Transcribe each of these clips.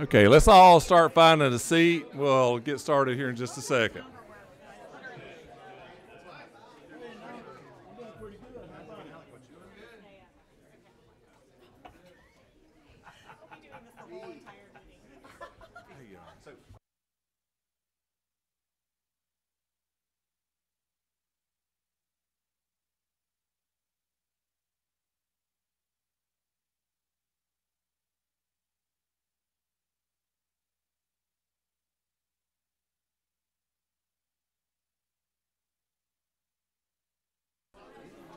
Okay, let's all start finding a seat. We'll get started here in just a second.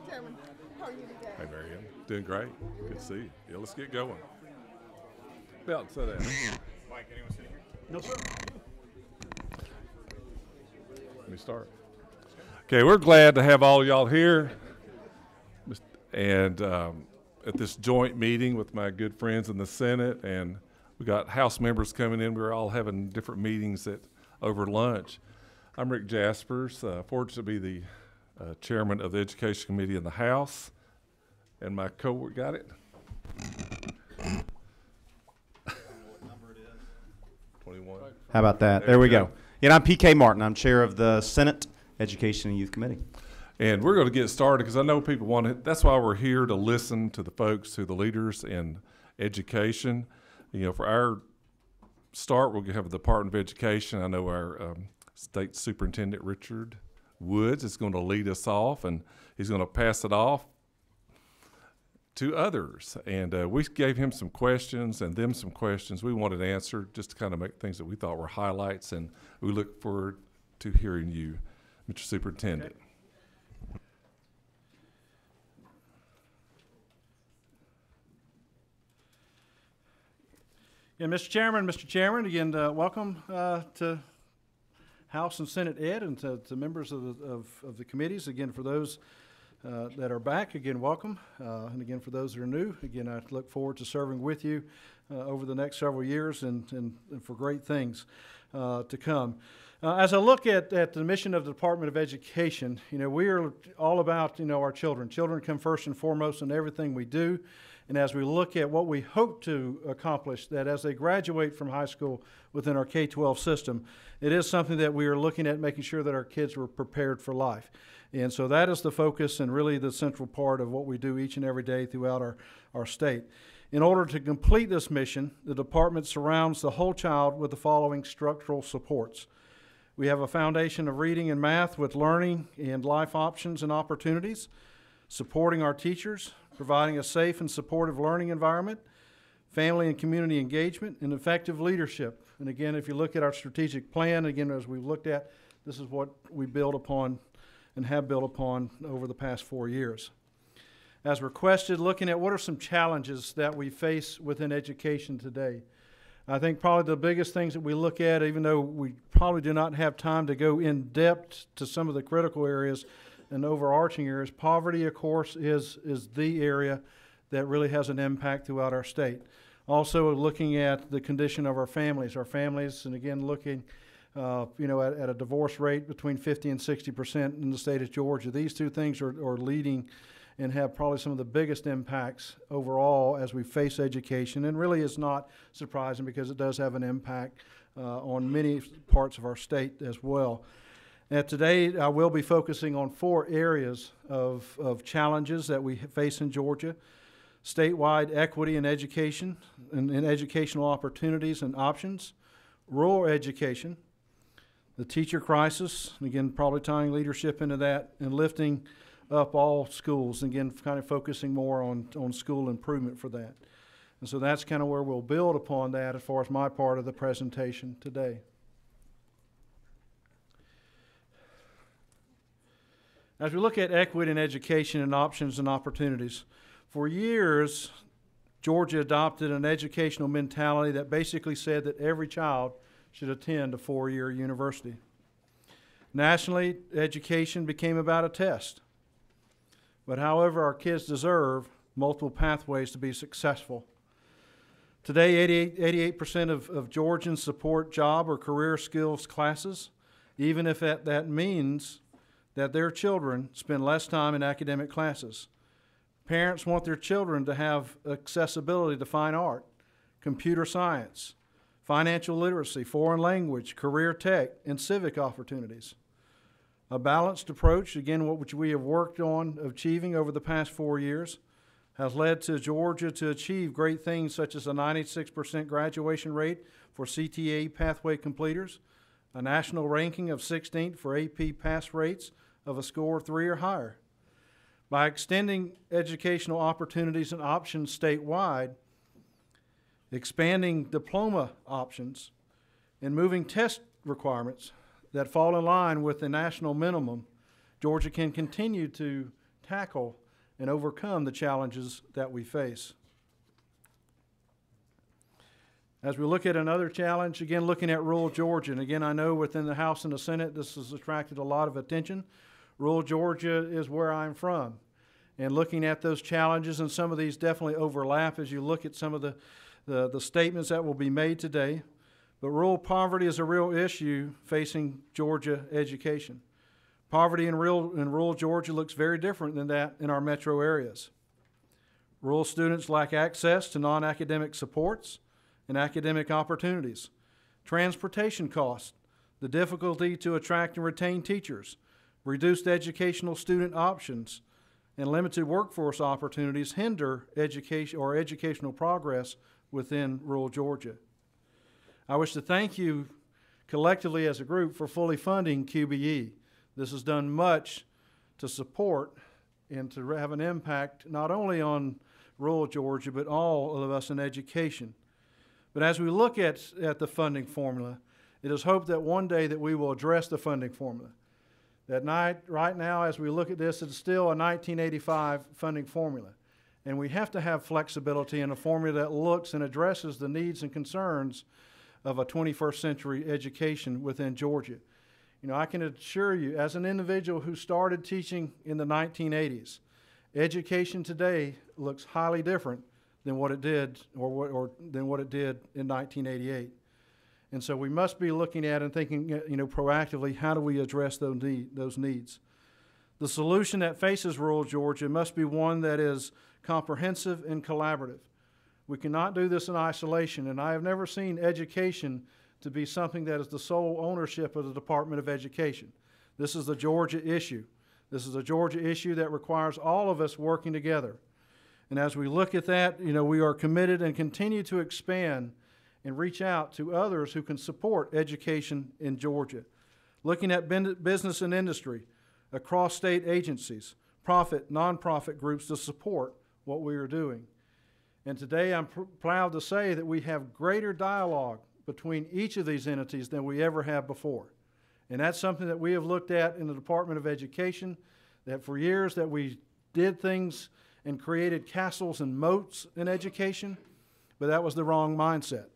Chairman, how are you today? Hey, Marianne. Doing great. Good to see you. Yeah, let's get going. Belt, sit down. Mike, anyone sitting here? No, sir. Let me start. Okay, we're glad to have all y'all here, and at this joint meeting with my good friends in the Senate, and we got House members coming in. We're all having different meetings over lunch. I'm Rick Jaspers, fortunate to be the chairman of the Education Committee in the House, and my co-worker got it. What number it is? 21. How about that? There we go. And I'm PK Martin. I'm chair of the Senate Education and Youth Committee. And we're going to get started because I know people want to. That's why we're here, to listen to the folks, to the leaders in education. You know, for our start, we'll have the Department of Education. I know our State Superintendent, Richard Woods, is going to lead us off, and he's going to pass it off to others. And we gave him some questions and them some questions we wanted answered, just to kind of make things that we thought were highlights, and we look forward to hearing you, Mr. Superintendent. Okay. Yeah, Mr. Chairman, again, welcome to House and Senate Ed, and to members of the committees. Again, for those that are back, again, welcome. And again, for those that are new, again, I look forward to serving with you over the next several years and for great things to come. As I look at the mission of the Department of Education, you know, we are all about, you know, our children. Children come first and foremost in everything we do. And as we look at what we hope to accomplish, that as they graduate from high school within our K-12 system, it is something that we are looking at, making sure that our kids are prepared for life. And so that is the focus and really the central part of what we do each and every day throughout our state. In order to complete this mission, the department surrounds the whole child with the following structural supports. We have a foundation of reading and math with learning and life options and opportunities, supporting our teachers, providing a safe and supportive learning environment, family and community engagement, and effective leadership. And again, if you look at our strategic plan, again, as we've looked at, this is what we build upon and have built upon over the past 4 years. As requested, looking at what are some challenges that we face within education today. I think probably the biggest things that we look at, even though we probably do not have time to go in depth to some of the critical areas and overarching areas, poverty, of course, is the area that really has an impact throughout our state. Also looking at the condition of our families, and again looking you know, at a divorce rate between 50 and 60% in the state of Georgia. These two things are leading and have probably some of the biggest impacts overall as we face education, and really is not surprising because it does have an impact on many parts of our state as well. Now today I will be focusing on 4 areas of challenges that we face in Georgia: statewide equity in education and educational opportunities and options, rural education, the teacher crisis, and again probably tying leadership into that, and lifting up all schools, and again kind of focusing more on school improvement for that. And so that's kind of where we'll build upon that as far as my part of the presentation today. As we look at equity in education and options and opportunities, for years, Georgia adopted an educational mentality that basically said that every child should attend a 4-year university. Nationally, education became about a test. But however, our kids deserve multiple pathways to be successful. Today, 88% of Georgians support job or career skills classes, even if that means that their children spend less time in academic classes. Parents want their children to have accessibility to fine art, computer science, financial literacy, foreign language, career tech, and civic opportunities. A balanced approach, again, which we have worked on achieving over the past 4 years, has led to Georgia to achieve great things such as a 96% graduation rate for CTA pathway completers, a national ranking of 16th for AP pass rates of a score of 3 or higher. By extending educational opportunities and options statewide, expanding diploma options, and moving test requirements that fall in line with the national minimum, Georgia can continue to tackle and overcome the challenges that we face. As we look at another challenge, again, looking at rural Georgia, and again, I know within the House and the Senate, this has attracted a lot of attention. Rural Georgia is where I'm from. And looking at those challenges, and some of these definitely overlap as you look at some of the statements that will be made today. But rural poverty is a real issue facing Georgia education. Poverty in rural Georgia looks very different than that in our metro areas. Rural students lack access to non-academic supports and academic opportunities. Transportation costs, the difficulty to attract and retain teachers, reduced educational student options, and limited workforce opportunities hinder education or educational progress within rural Georgia. I wish to thank you collectively as a group for fully funding QBE. This has done much to support and to have an impact not only on rural Georgia, but all of us in education. But as we look at the funding formula, it is hoped that one day that we will address the funding formula. Right now, as we look at this, it's still a 1985 funding formula. And we have to have flexibility in a formula that looks and addresses the needs and concerns of a 21st century education within Georgia. You know, I can assure you, as an individual who started teaching in the 1980s, education today looks highly different than what it did than what it did in 1988. And so we must be looking at and thinking, proactively, how do we address those needs? The solution that faces rural Georgia must be one that is comprehensive and collaborative. We cannot do this in isolation, and I have never seen education to be something that is the sole ownership of the Department of Education. This is a Georgia issue. This is a Georgia issue that requires all of us working together. And as we look at that, we are committed and continue to expand and reach out to others who can support education in Georgia. Looking at business and industry, across state agencies, nonprofit groups to support what we are doing. And today I'm proud to say that we have greater dialogue between each of these entities than we ever have before. And that's something that we have looked at in the Department of Education, that for years that we did things and created castles and moats in education, but that was the wrong mindset.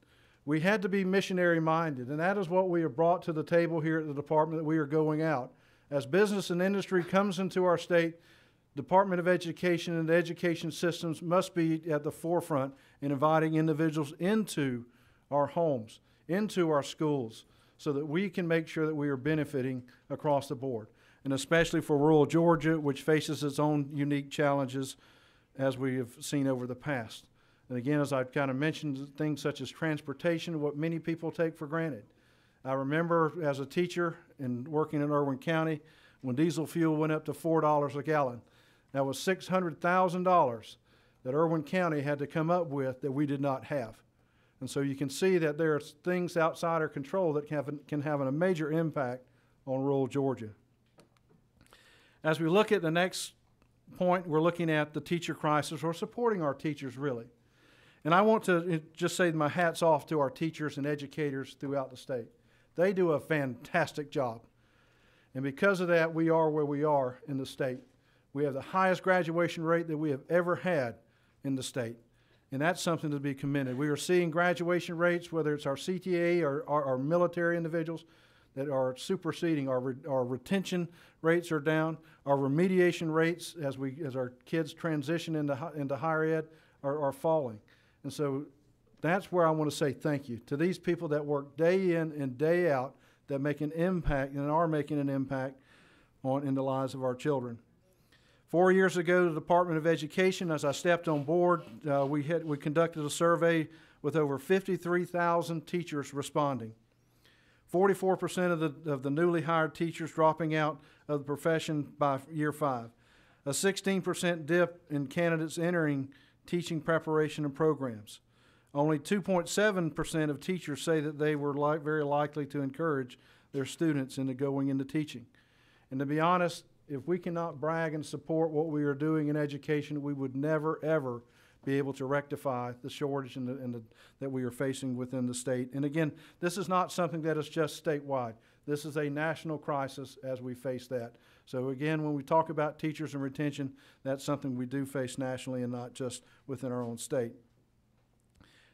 We had to be missionary minded, and that is what we have brought to the table here at the department that we are going out. As business and industry comes into our state, Department of Education and the education systems must be at the forefront in inviting individuals into our homes, into our schools, so that we can make sure that we are benefiting across the board, and especially for rural Georgia, which faces its own unique challenges as we have seen over the past. And again, as I've kind of mentioned, things such as transportation, what many people take for granted. I remember as a teacher and working in Irwin County, when diesel fuel went up to $4 a gallon. That was $600,000 that Irwin County had to come up with that we did not have. And so you can see that there are things outside our control that can have a major impact on rural Georgia. As we look at the next point, we're looking at the teacher crisis, or supporting our teachers, really. And I want to just say my hat's off to our teachers and educators throughout the state. They do a fantastic job. And because of that, we are where we are in the state. We have the highest graduation rate that we have ever had in the state. And that's something to be commended. We are seeing graduation rates, whether it's our CTA or our military individuals, that are superseding. Our retention rates are down. Our remediation rates, as our kids transition into higher ed, are falling. And so that's where I want to say thank you to these people that work day in and day out, that make an impact and are making an impact in the lives of our children. 4 years ago, the Department of Education, as I stepped on board, we conducted a survey with over 53,000 teachers responding. 44% of the newly hired teachers dropping out of the profession by year 5. A 16% dip in candidates entering teaching preparation and programs. Only 2.7% of teachers say that they were very likely to encourage their students into going into teaching. And to be honest, if we cannot brag and support what we are doing in education, we would never, ever be able to rectify the shortage that we are facing within the state. And again, this is not something that is just statewide. This is a national crisis as we face that. So again, when we talk about teachers and retention, that's something we do face nationally and not just within our own state.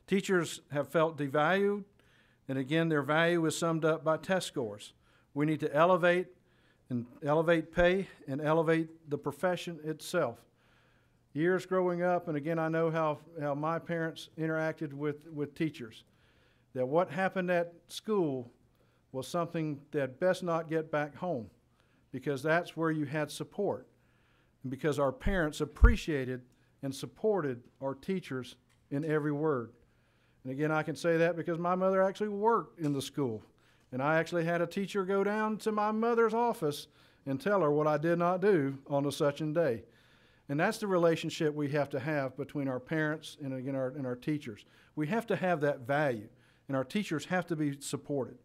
Teachers have felt devalued, and again, their value is summed up by test scores. We need to elevate pay and elevate the profession itself. Years growing up, and again, I know how my parents interacted with teachers, that what happened at school was something that best not get back home, because that's where you had support, and because our parents appreciated and supported our teachers in every word. And again, I can say that because my mother actually worked in the school, and I actually had a teacher go down to my mother's office and tell her what I did not do on a such and day. And that's the relationship we have to have between our parents and again our teachers. We have to have that value, and our teachers have to be supported.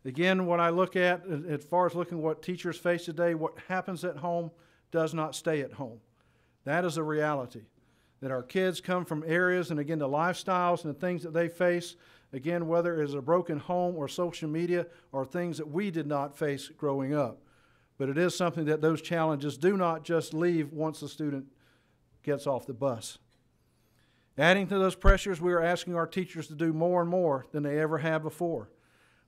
Again, when I look at, as far as looking at what teachers face today, what happens at home does not stay at home. That is a reality. That our kids come from areas, and again, the lifestyles and the things that they face, again, whether it is a broken home or social media, or things that we did not face growing up. But it is something that those challenges do not just leave once the student gets off the bus. Adding to those pressures, we are asking our teachers to do more and more than they ever have before.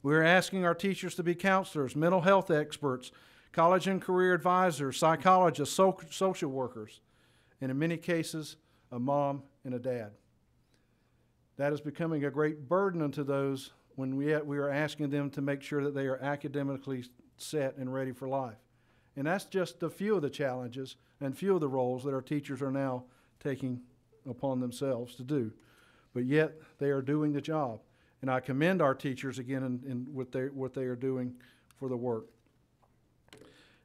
We are asking our teachers to be counselors, mental health experts, college and career advisors, psychologists, social workers, and in many cases, a mom and a dad. That is becoming a great burden unto those when we are asking them to make sure that they are academically set and ready for life. And that's just a few of the challenges and few of the roles that our teachers are now taking upon themselves to do. But yet, they are doing the job. And I commend our teachers again in what they are doing for the work.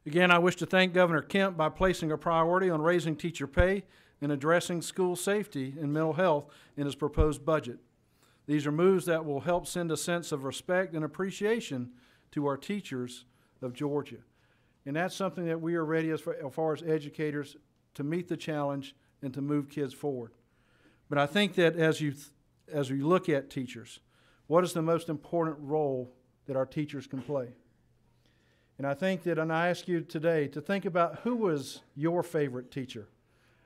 Again, I wish to thank Governor Kemp by placing a priority on raising teacher pay and addressing school safety and mental health in his proposed budget. These are moves that will help send a sense of respect and appreciation to our teachers of Georgia. And that's something that we are ready as far as educators to meet the challenge and to move kids forward. But I think that as we look at teachers, what is the most important role that our teachers can play? And I think that, and I ask you today to think about who was your favorite teacher.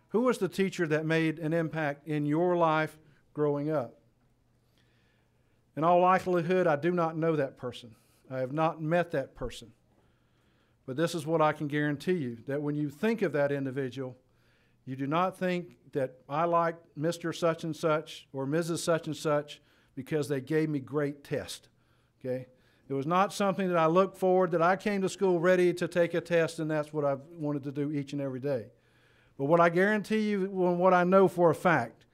Who was the teacher that made an impact in your life growing up? In all likelihood, I do not know that person. I have not met that person. But this is what I can guarantee you, that when you think of that individual, you do not think that I like Mr. such and such or Mrs. such and such because they gave me great tests. Okay? It was not something that I looked forward, that I came to school ready to take a test and that's what I wanted to do each and every day. But what I guarantee you, and what I know for a fact,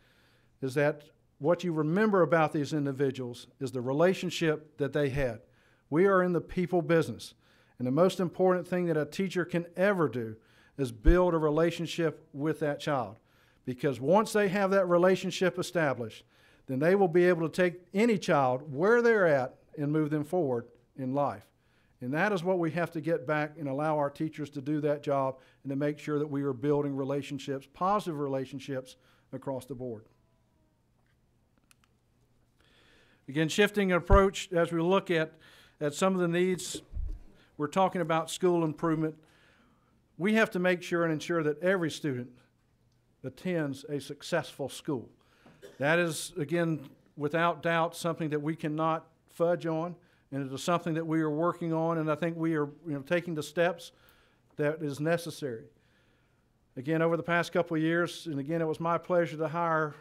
is that what you remember about these individuals is the relationship that they had. We are in the people business. And the most important thing that a teacher can ever do is build a relationship with that child. Because once they have that relationship established, then they will be able to take any child where they're at and move them forward in life. And that is what we have to get back and allow our teachers to do that job and to make sure that we are building relationships, positive relationships across the board. Again, shifting approach as we look at some of the needs. We're talking about school improvement. We have to make sure and ensure that every student attends a successful school. That is, again, without doubt, something that we cannot fudge on, and it is something that we are working on, and I think we are taking the steps that is necessary. Again, over the past couple of years, and again, it was my pleasure to hire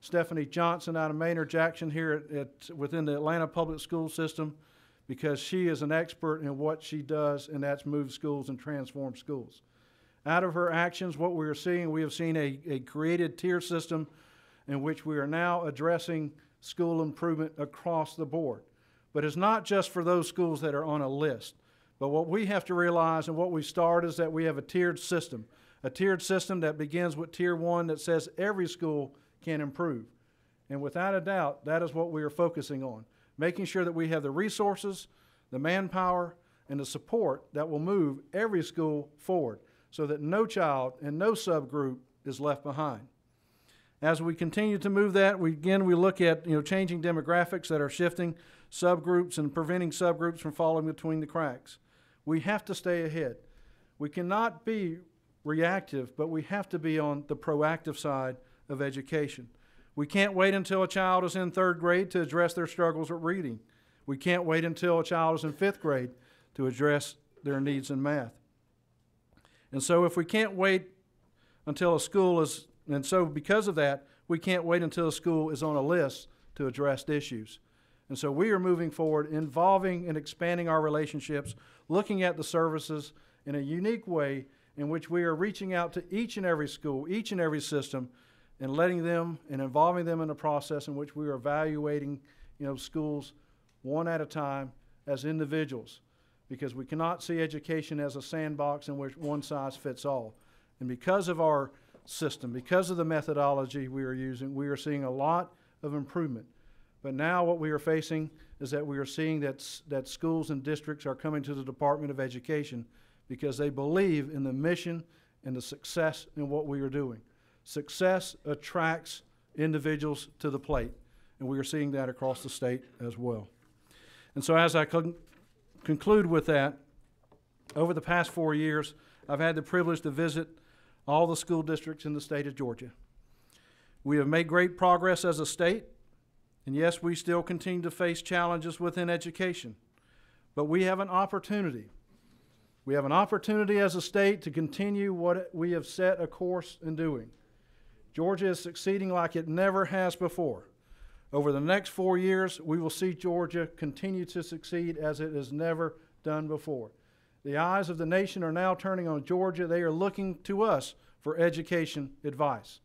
Stephanie Johnson out of Maynard Jackson here within the Atlanta public school system, because she is an expert in what she does, and that's move schools and transform schools. Out of her actions, what we are seeing, we have seen a created tier system in which we are now addressing school improvement across the board. But it's not just for those schools that are on a list. But what we have to realize and what we start is that we have a tiered system that begins with Tier 1 that says every school can improve. And without a doubt, that is what we are focusing on, making sure that we have the resources, the manpower, and the support that will move every school forward so that no child and no subgroup is left behind. As we continue to move that, we look at changing demographics that are shifting subgroups and preventing subgroups from falling between the cracks. We have to stay ahead. We cannot be reactive, but we have to be on the proactive side of education. We can't wait until a child is in 3rd grade to address their struggles with reading. We can't wait until a child is in 5th grade to address their needs in math. And so if we can't wait until a school is, and so because of that, we can't wait until a school is on a list to address issues. And so we are moving forward, involving and expanding our relationships, looking at the services in a unique way in which we are reaching out to each and every school, each and every system, and letting them and involving them in a process in which we are evaluating, schools one at a time as individuals, because we cannot see education as a sandbox in which one size fits all. And because of our system, because of the methodology we are using, we are seeing a lot of improvement. But now what we are facing is that we are seeing that schools and districts are coming to the Department of Education because they believe in the mission and the success in what we are doing. Success attracts individuals to the plate, and we are seeing that across the state as well. And so as I conclude with that, over the past 4 years, I've had the privilege to visit all the school districts in the state of Georgia. We have made great progress as a state, and yes, we still continue to face challenges within education, but we have an opportunity. We have an opportunity as a state to continue what we have set a course in doing. Georgia is succeeding like it never has before. Over the next 4 years, we will see Georgia continue to succeed as it has never done before. The eyes of the nation are now turning on Georgia. They are looking to us for education advice.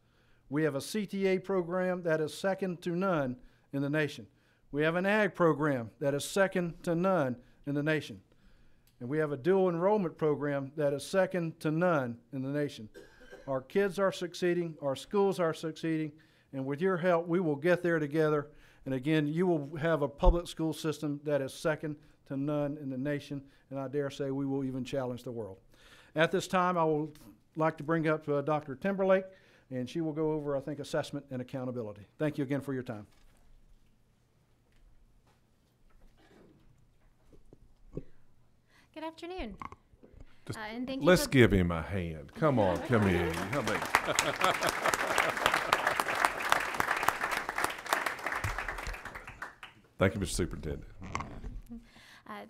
We have a CTA program that is second to none in the nation. We have an ag program that is second to none in the nation. And we have a dual enrollment program that is second to none in the nation. Our kids are succeeding, our schools are succeeding, and with your help, we will get there together. And again, you will have a public school system that is second to none in the nation, and I dare say we will even challenge the world. At this time, I would like to bring up Dr. Timberlake, and she will go over, I think, assessment and accountability. Thank you again for your time. Good afternoon. And thank you. Let's give him a hand. Come on, come here. Come here. Thank you, Mr. Superintendent.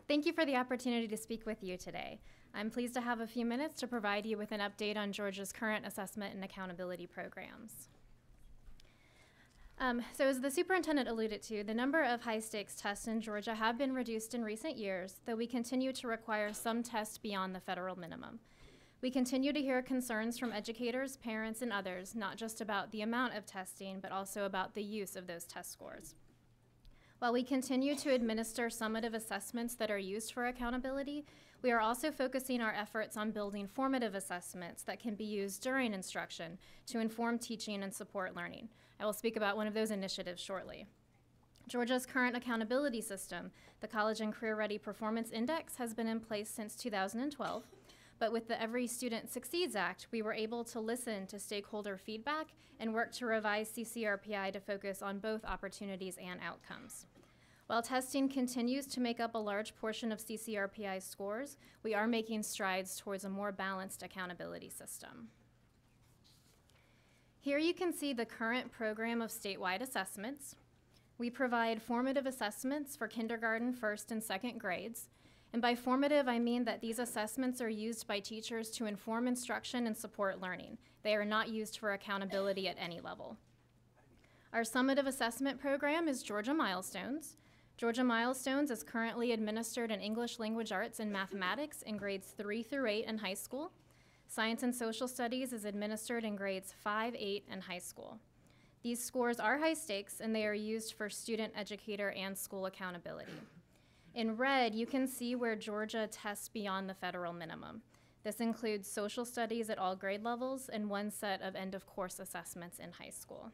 Thank you for the opportunity to speak with you today. I'm pleased to have a few minutes to provide you with an update on Georgia's current assessment and accountability programs. So as the superintendent alluded to, the number of high-stakes tests in Georgia have been reduced in recent years, though we continue to require some tests beyond the federal minimum. We continue to hear concerns from educators, parents, and others, not just about the amount of testing, but also about the use of those test scores. While we continue to administer summative assessments that are used for accountability, we are also focusing our efforts on building formative assessments that can be used during instruction to inform teaching and support learning. I will speak about one of those initiatives shortly. Georgia's current accountability system, the College and Career Ready Performance Index, has been in place since 2012, but with the Every Student Succeeds Act, we were able to listen to stakeholder feedback and work to revise CCRPI to focus on both opportunities and outcomes. While testing continues to make up a large portion of CCRPI's scores, we are making strides towards a more balanced accountability system. Here you can see the current program of statewide assessments. We provide formative assessments for kindergarten, first, and second grades. And by formative, I mean that these assessments are used by teachers to inform instruction and support learning. They are not used for accountability at any level. Our summative assessment program is Georgia Milestones. Georgia Milestones is currently administered in English Language Arts and Mathematics in grades 3 through 8 in high school. Science and Social Studies is administered in grades 5, 8, and high school. These scores are high stakes, and they are used for student, educator, and school accountability. In red, you can see where Georgia tests beyond the federal minimum. This includes social studies at all grade levels and one set of end-of-course assessments in high school.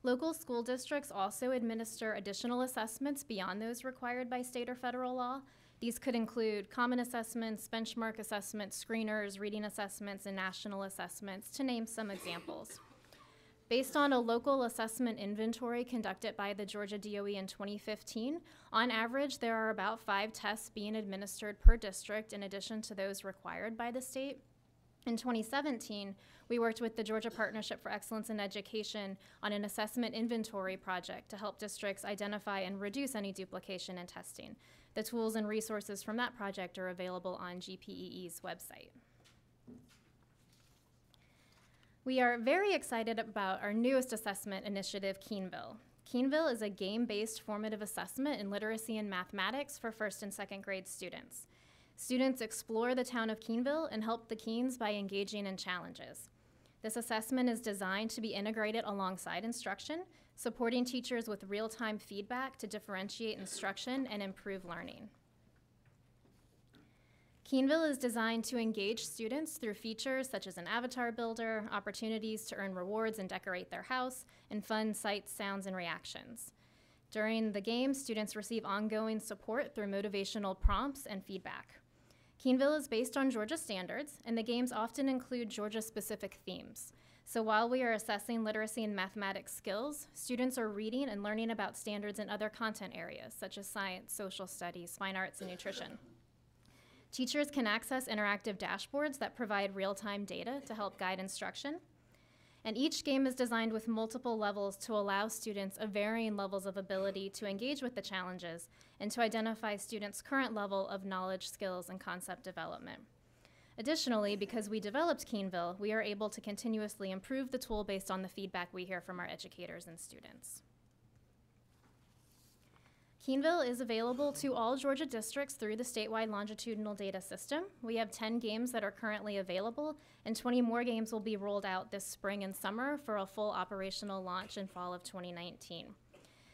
Local school districts also administer additional assessments beyond those required by state or federal law. These could include common assessments, benchmark assessments, screeners, reading assessments, and national assessments, to name some examples. Based on a local assessment inventory conducted by the Georgia DOE in 2015, on average, there are about 5 tests being administered per district in addition to those required by the state. In 2017, we worked with the Georgia Partnership for Excellence in Education on an assessment inventory project to help districts identify and reduce any duplication in testing. The tools and resources from that project are available on GPEE's website. We are very excited about our newest assessment initiative, Keenville. Keenville is a game-based formative assessment in literacy and mathematics for first and second grade students. Students explore the town of Keenville and help the Keens by engaging in challenges. This assessment is designed to be integrated alongside instruction, supporting teachers with real-time feedback to differentiate instruction and improve learning. Keenville is designed to engage students through features such as an avatar builder, opportunities to earn rewards and decorate their house, and fun sights, sounds, and reactions. During the game, students receive ongoing support through motivational prompts and feedback. Keenville is based on Georgia standards, and the games often include Georgia-specific themes. So while we are assessing literacy and mathematics skills, students are reading and learning about standards in other content areas, such as science, social studies, fine arts, and nutrition. Teachers can access interactive dashboards that provide real-time data to help guide instruction. And each game is designed with multiple levels to allow students of varying levels of ability to engage with the challenges and to identify students' current level of knowledge, skills, and concept development. Additionally, because we developed Keenville, we are able to continuously improve the tool based on the feedback we hear from our educators and students. Keenville is available to all Georgia districts through the statewide longitudinal data system. We have 10 games that are currently available, and 20 more games will be rolled out this spring and summer for a full operational launch in fall of 2019.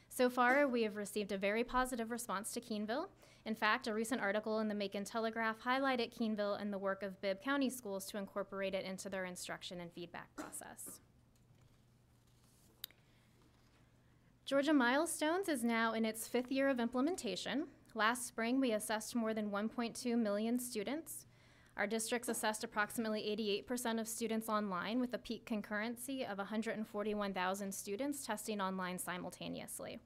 So far, we have received a very positive response to Keenville. In fact, a recent article in the Macon Telegraph highlighted Keenville and the work of Bibb County schools to incorporate it into their instruction and feedback process. Georgia Milestones is now in its 5th year of implementation. Last spring, we assessed more than 1.2 million students. Our districts assessed approximately 88% of students online with a peak concurrency of 141,000 students testing online simultaneously.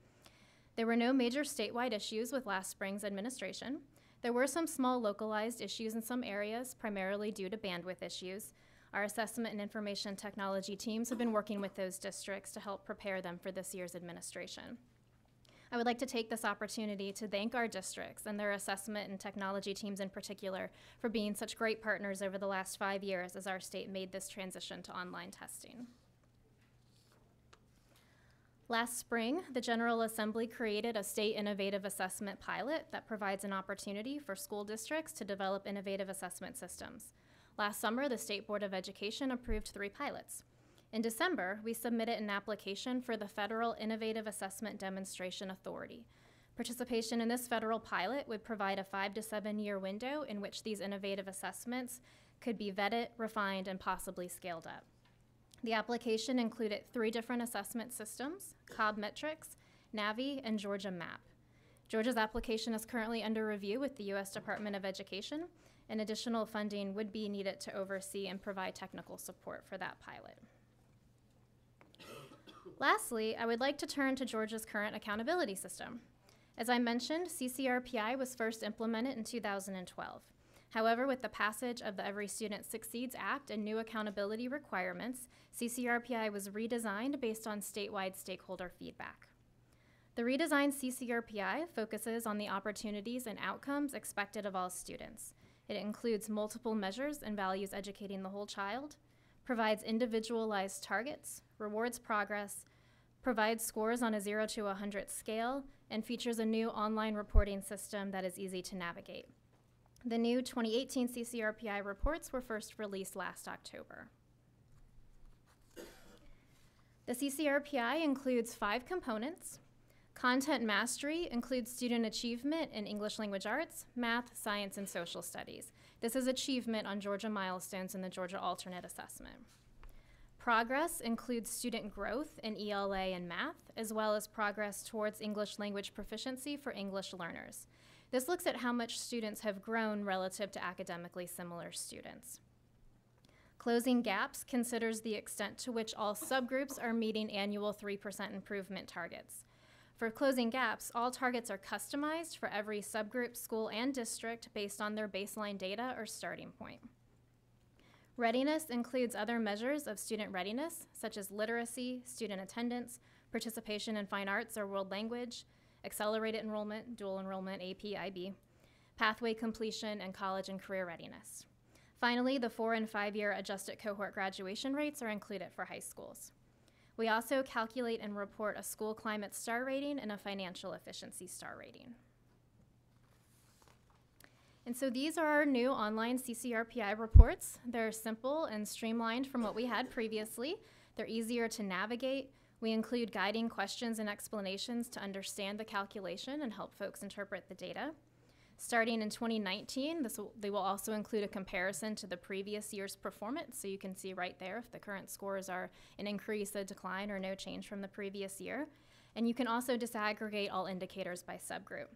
There were no major statewide issues with last spring's administration. There were some small localized issues in some areas, primarily due to bandwidth issues. Our assessment and information technology teams have been working with those districts to help prepare them for this year's administration. I would like to take this opportunity to thank our districts and their assessment and technology teams in particular for being such great partners over the last 5 years as our state made this transition to online testing. Last spring, the General Assembly created a state innovative assessment pilot that provides an opportunity for school districts to develop innovative assessment systems. Last summer, the State Board of Education approved 3 pilots. In December, we submitted an application for the Federal Innovative Assessment Demonstration Authority. Participation in this federal pilot would provide a 5 to 7 year window in which these innovative assessments could be vetted, refined, and possibly scaled up. The application included 3 different assessment systems: Cobb Metrics, Navi, and Georgia MAP. Georgia's application is currently under review with the U.S. Department of Education, and additional funding would be needed to oversee and provide technical support for that pilot. Lastly, I would like to turn to Georgia's current accountability system. As I mentioned, CCRPI was first implemented in 2012. However, with the passage of the Every Student Succeeds Act and new accountability requirements, CCRPI was redesigned based on statewide stakeholder feedback. The redesigned CCRPI focuses on the opportunities and outcomes expected of all students. It includes multiple measures and values educating the whole child, provides individualized targets, rewards progress, provides scores on a 0 to 100 scale, and features a new online reporting system that is easy to navigate. The new 2018 CCRPI reports were first released last October. The CCRPI includes 5 components. Content mastery includes student achievement in English language arts, math, science, and social studies. This is achievement on Georgia milestones in the Georgia Alternate Assessment. Progress includes student growth in ELA and math, as well as progress towards English language proficiency for English learners. This looks at how much students have grown relative to academically similar students. Closing gaps considers the extent to which all subgroups are meeting annual 3% improvement targets. For closing gaps, all targets are customized for every subgroup, school, and district based on their baseline data or starting point. Readiness includes other measures of student readiness, such as literacy, student attendance, participation in fine arts or world language, accelerated enrollment, dual enrollment, AP, IB, pathway completion, and college and career readiness. Finally, the 4- and 5-year adjusted cohort graduation rates are included for high schools. We also calculate and report a school climate star rating and a financial efficiency star rating. And so these are our new online CCRPI reports. They're simple and streamlined from what we had previously. They're easier to navigate. We include guiding questions and explanations to understand the calculation and help folks interpret the data. Starting in 2019, they will also include a comparison to the previous year's performance, so you can see right there if the current scores are an increase, a decline, or no change from the previous year. And you can also disaggregate all indicators by subgroup.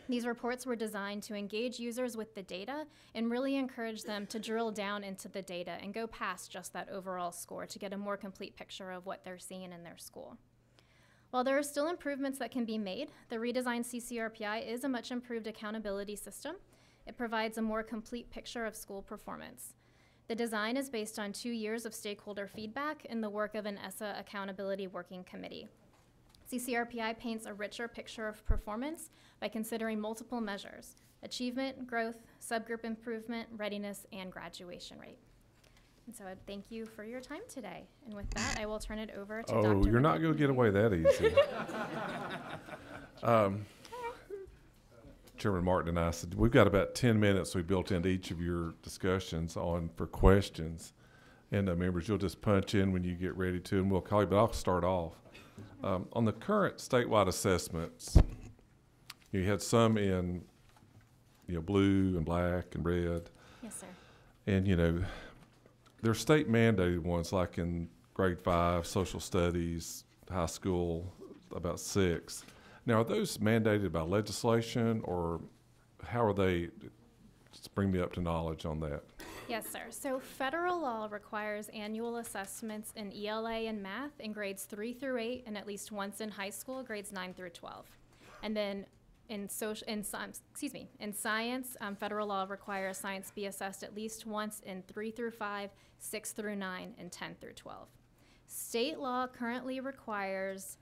These reports were designed to engage users with the data and really encourage them to drill down into the data and go past just that overall score to get a more complete picture of what they're seeing in their school. While there are still improvements that can be made, the redesigned CCRPI is a much improved accountability system. It provides a more complete picture of school performance. The design is based on 2 years of stakeholder feedback and the work of an ESSA Accountability Working Committee. CCRPI paints a richer picture of performance by considering multiple measures: achievement, growth, subgroup improvement, readiness, and graduation rate. And so I thank you for your time today. And with that, I will turn it over to Dr. Oh, you're not going to get away that easy. Chairman Martin and I said, we've got about 10 minutes we built into each of your discussions for questions. And members, you'll just punch in when you get ready to, and we'll call you, but I'll start off. On the current statewide assessments, you had some in blue and black and red. Yes, sir. And, there's state mandated ones like in grade 5, social studies, high school, about 6. Now, are those mandated by legislation, or how are they? Just bring me up to knowledge on that. Yes, sir. So federal law requires annual assessments in ELA and math in grades 3 through 8 and at least once in high school, grades 9 through 12. And then in science, federal law requires science be assessed at least once in 3 through 5, 6 through 9, and 10 through 12. State law currently requires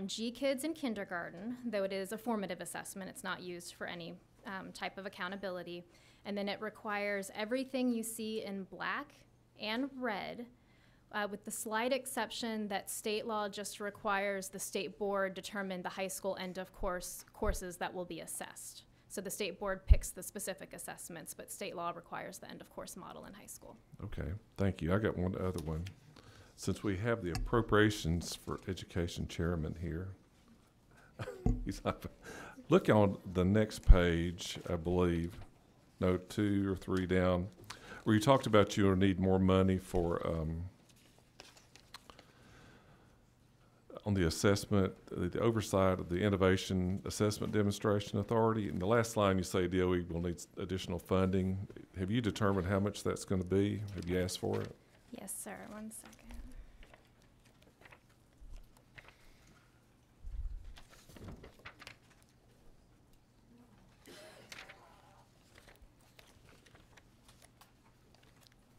G-KIDS in kindergarten, though it is a formative assessment. It's not used for any type of accountability. And then it requires everything you see in black and red, with the slight exception that state law just requires the state board determine the high school end of courses that will be assessed. So the state board picks the specific assessments, but state law requires the end of course model in high school. Okay, thank you. I got one other one. Since we have the appropriations for education chairman here, he's like, look on the next page, I believe, no, 2 or 3 down, where you talked about you'll need more money for on the assessment, the oversight of the Innovation Assessment Demonstration Authority. In the last line, you say DOE will need additional funding. Have you determined how much that's going to be? Have you asked for it? Yes, sir. 1 second.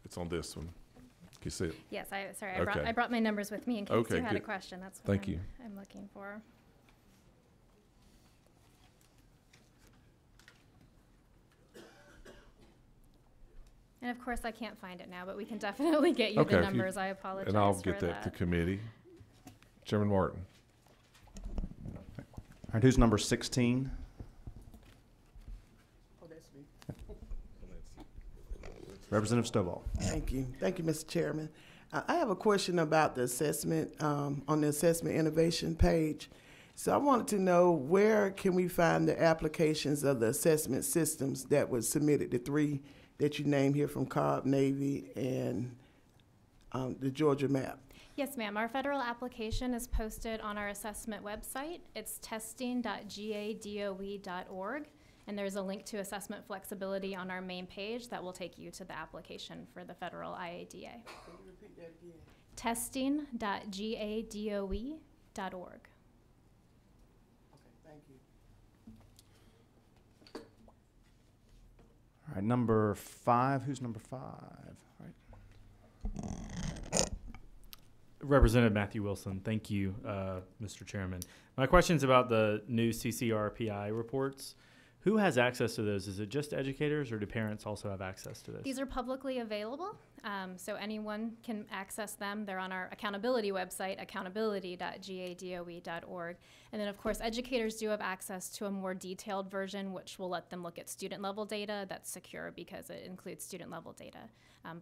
It's on this one. Can you see it? Yes, sorry, Okay. I brought my numbers with me in case Okay, you had a good. question. That's what Thank you. I'm looking for. And of course, I can't find it now, but we can definitely get you Okay, the if you- numbers. I apologize And I'll for get that to committee. Chairman Martin. All right, who's number 16? Representative Stovall. Thank you. Thank you, Mr. Chairman. I have a question about the assessment, on the assessment innovation page. So I wanted to know, where can we find the applications of the assessment systems that was submitted, the 3 that you named here from Cobb, Navy, and the Georgia map? Yes, ma'am. Our federal application is posted on our assessment website. It's testing.gadoe.org, and there's a link to assessment flexibility on our main page that will take you to the application for the federal IADA. Can you repeat that again? Testing.gadoe.org. Okay, thank you. All right, number 5. Who's number 5? All right. Representative Matthew Wilson, thank you, Mr. Chairman. My question is about the new CCRPI reports. Who has access to those? Is it just educators, or do parents also have access to this? These are publicly available, so anyone can access them. They're on our accountability website, accountability.gadoe.org. And then, of course, educators do have access to a more detailed version, which will let them look at student-level data. That's secure because it includes student-level data.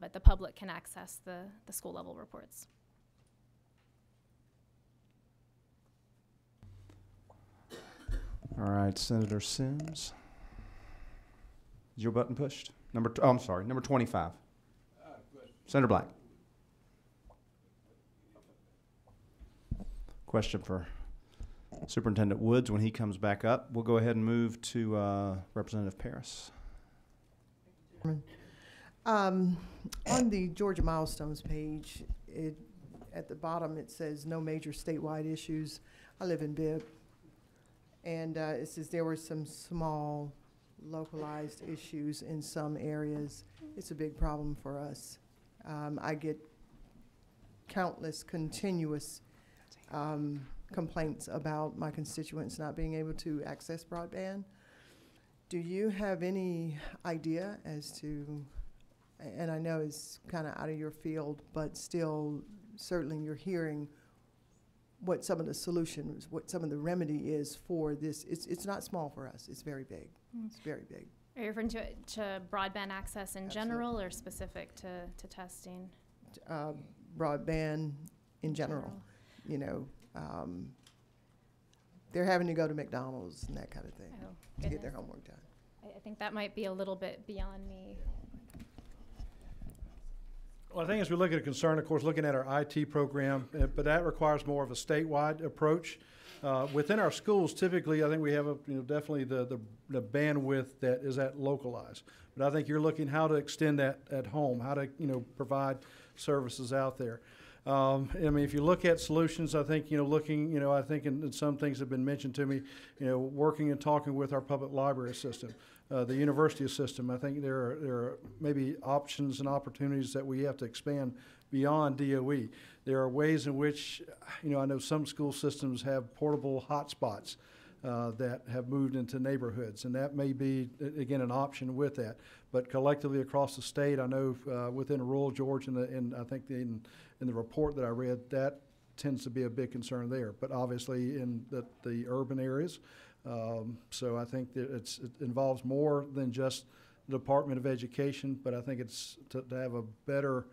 But the public can access the school-level reports. All right, Senator Sims. Is your button pushed? I'm sorry, number 25. Senator Black. Question for Superintendent Woods when he comes back up. We'll go ahead and move to Representative Paris. On the Georgia milestones page, at the bottom it says no major statewide issues. I live in Bibb, and it says there were some small localized issues in some areas. It's a big problem for us. I get countless continuous complaints about my constituents not being able to access broadband. Do you have any idea as to, and I know it's kind of out of your field, but still certainly you're hearing what some of the solutions, what some of the remedy is for this. It's not small for us. It's very big. It's very big. Are you referring to broadband access in general or specific to testing? Broadband in general. You know, they're having to go to McDonald's and that kind of thing to get their homework done. I think that might be a little bit beyond me. Well, I think as we look at a concern, of course, looking at our IT program, but that requires more of a statewide approach. Within our schools, typically, I think we have definitely the bandwidth that is at localized. But I think you're looking how to extend that at home, how to provide services out there. I mean, if you look at solutions, I think I think and some things have been mentioned to me. Working and talking with our public library system. The university system, I think there are maybe options and opportunities that we have to expand beyond DOE. There are ways in which, I know some school systems have portable hotspots that have moved into neighborhoods, and that may be, again, an option with that. But collectively across the state, I know within rural Georgia, and I think in the report that I read, that tends to be a big concern there. But obviously in the urban areas, so I think that it involves more than just the Department of Education, but I think it's to have a better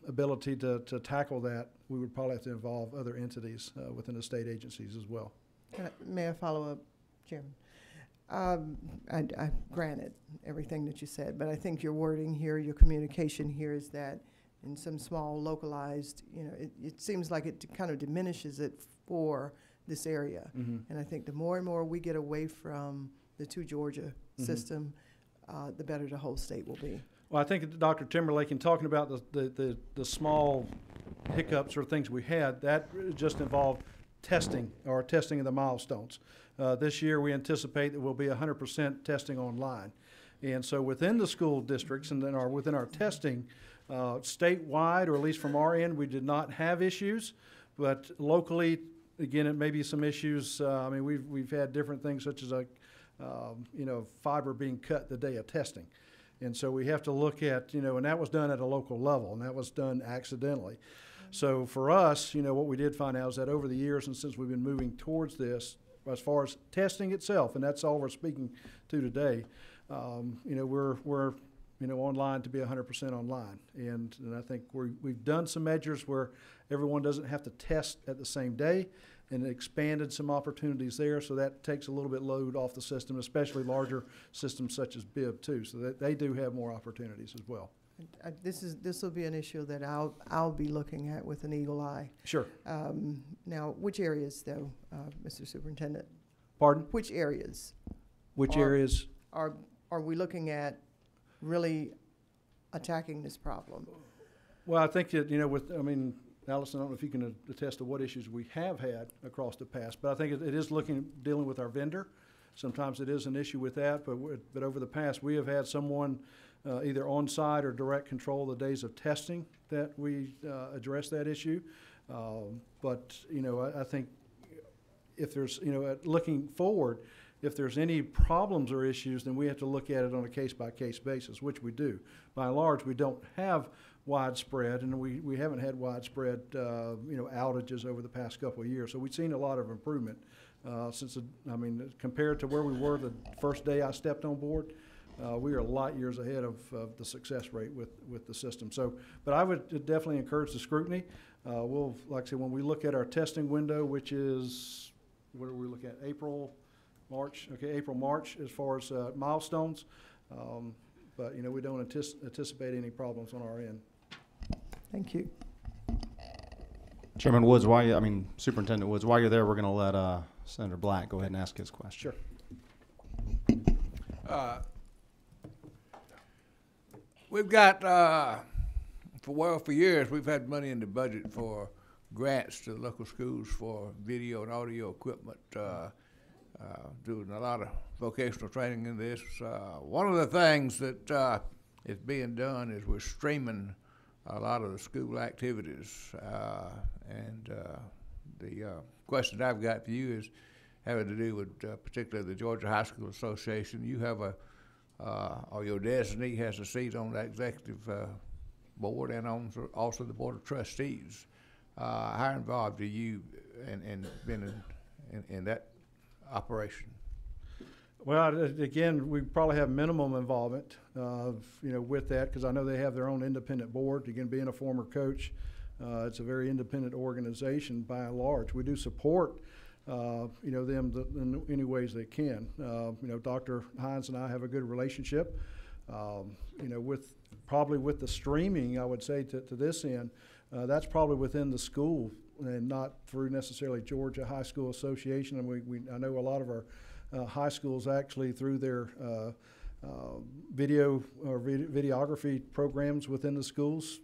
ability to tackle that. We would probably have to involve other entities within the state agencies as well. May I follow up, Chairman? I granted everything that you said, but I think your wording here, your communication here is that in some small localized, it seems like it kind of diminishes it for this area. Mm-hmm. And I think the more and more we get away from the two Georgia system, the better the whole state will be. Well, I think Dr. Timberlake, in talking about the small hiccups or things we had, that just involved testing of the milestones. This year we anticipate that we'll be 100% testing online. And so within the school districts and then within our testing, statewide, or at least from our end, we did not have issues, but locally, again, it may be some issues. I mean, we've had different things such as fiber being cut the day of testing. And so we have to look at, and that was done at a local level, and that was done accidentally. So for us, what we did find out is that over the years and since we've been moving towards this, as far as testing itself, and that's all we're speaking to today, we're online to be 100% online. And I think we've done some measures where everyone doesn't have to test at the same day, and expanded some opportunities there. So that takes a little bit load off the system, especially larger systems such as BIB too. So that they do have more opportunities as well. This will be an issue that I'll be looking at with an eagle eye. Sure. Now, which areas though, Mr. Superintendent? Pardon? Which areas? Which Are- areas? Are we looking at really attacking this problem? Well, I think that, Allison, I don't know if you can attest to what issues we have had across the past, but I think it is dealing with our vendor. Sometimes it is an issue with that, but over the past, we have had someone either on site or direct control the days of testing that we address that issue. I think if there's, looking forward, if there's any problems or issues, then we have to look at it on a case-by-case basis, which we do. By and large, we don't have widespread, and we haven't had widespread, outages over the past couple of years. So we've seen a lot of improvement compared to where we were the first day I stepped on board. We are light years ahead of the success rate with the system. So, but I would definitely encourage the scrutiny. Like I said, when we look at our testing window, which is, what are we looking at, April, March, as far as milestones. But, we don't anticipate any problems on our end. Thank you. Chairman Woods, Superintendent Woods, while you're there, we're going to let Senator Black go ahead and ask his question. Sure. We've got, for years, we've had money in the budget for grants to the local schools for video and audio equipment, doing a lot of vocational training in this. One of the things that is being done is we're streaming a lot of the school activities. The question I've got for you is having to do with particularly the Georgia High School Association. You have or your designee has a seat on the executive board and also the board of trustees. How involved are you in been in that operation? Well, again, we probably have minimum involvement, with that, because I know they have their own independent board. Again, being a former coach, it's a very independent organization by and large. We do support, them in any ways they can. Dr. Hines and I have a good relationship. With the streaming, I would say to this end, that's probably within the school and not through necessarily Georgia High School Association. And I know a lot of our high schools actually through their video or videography programs within the schools.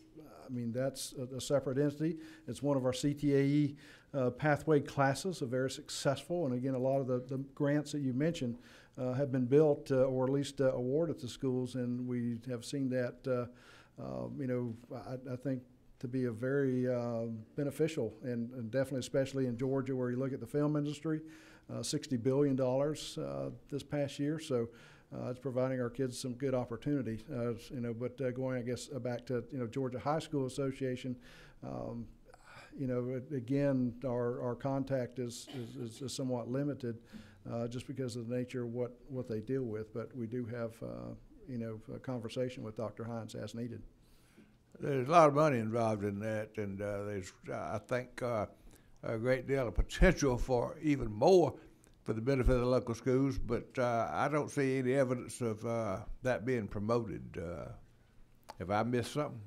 That's a separate entity. It's one of our CTAE pathway classes, very successful. And again, a lot of the grants that you mentioned have been built or at least awarded to schools, and we have seen that, I think, to be a very beneficial and definitely, especially in Georgia, where you look at the film industry, $60 billion this past year. So it's providing our kids some good opportunity. But going, I guess, back to Georgia High School Association, again, our contact is somewhat limited just because of the nature of what they deal with. But we do have a conversation with Dr. Hines as needed. There's a lot of money involved in that, and there's, I think, a great deal of potential for even more for the benefit of the local schools, but I don't see any evidence of that being promoted. Have I missed something?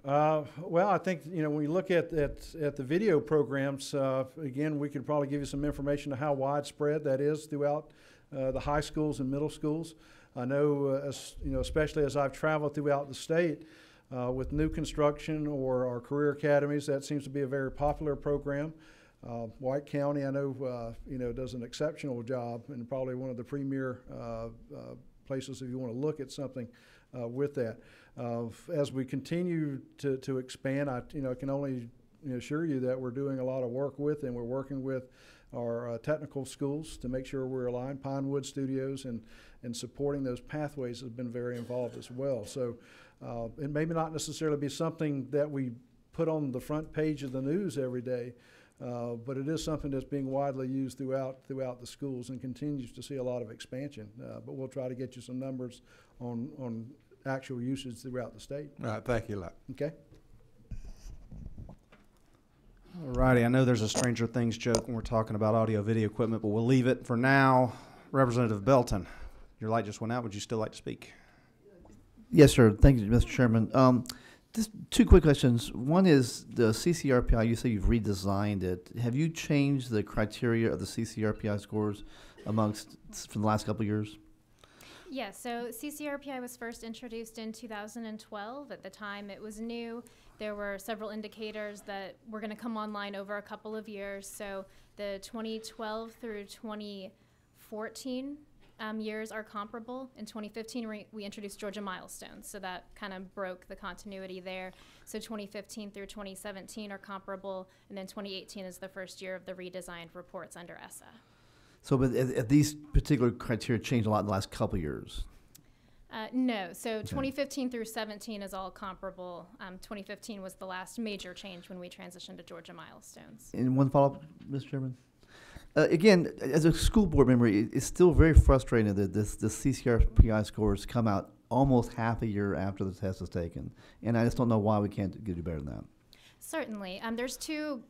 Well, I think, when we look at the video programs, again, we could probably give you some information on how widespread that is throughout the high schools and middle schools. I know, especially as I've traveled throughout the state, with new construction or our career academies, that seems to be a very popular program. White County, I know, does an exceptional job and probably one of the premier places if you want to look at something with that. As we continue to expand, I can only assure you that we're doing a lot of work with, and we're working with our technical schools to make sure we're aligned. Pinewood Studios and supporting those pathways has been very involved as well. So it may not necessarily be something that we put on the front page of the news every day, but it is something that's being widely used throughout the schools and continues to see a lot of expansion. But we'll try to get you some numbers on actual usage throughout the state. All right, thank you a lot. Okay? Alrighty, I know there's a Stranger Things joke when we're talking about audio-video equipment, but we'll leave it for now. Representative Belton, your light just went out. Would you still like to speak? Yes, sir. Thank you, Mr. Chairman. Just two quick questions. One is the CCRPI, you say you've redesigned it. Have you changed the criteria of the CCRPI scores from the last couple of years? Yeah, so CCRPI was first introduced in 2012. At the time, it was new. There were several indicators that were going to come online over a couple of years. So the 2012 through 2014 years are comparable. In 2015, we introduced Georgia milestones, so that kind of broke the continuity there. So 2015 through 2017 are comparable, and then 2018 is the first year of the redesigned reports under ESSA. So, but have these particular criteria changed a lot in the last couple of years? No, so 2015 through 17 is all comparable. 2015 was the last major change when we transitioned to Georgia milestones. And one follow-up, Mr. Chairman? Again, as a school board member, it's still very frustrating that the CCRPI scores come out almost half a year after the test is taken. And I just don't know why we can't do better than that. Certainly. There's two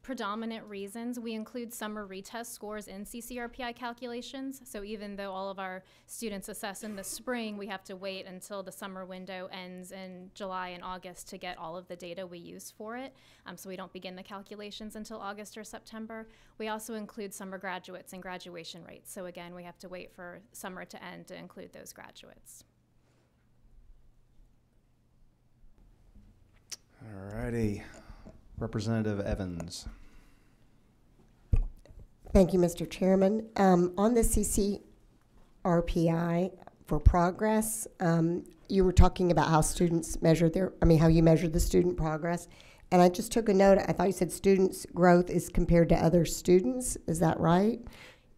predominant reasons. We include summer retest scores in CCRPI calculations. So even though all of our students assess in the spring, we have to wait until the summer window ends in July and August to get all of the data we use for it. So we don't begin the calculations until August or September. We also include summer graduates and graduation rates. So again, we have to wait for summer to end to include those graduates. All righty. Representative Evans. Thank you, Mr. Chairman. On the CCRPI for progress, you were talking about how students measure how you measure the student progress. And I just took a note. I thought you said students' growth is compared to other students. Is that right?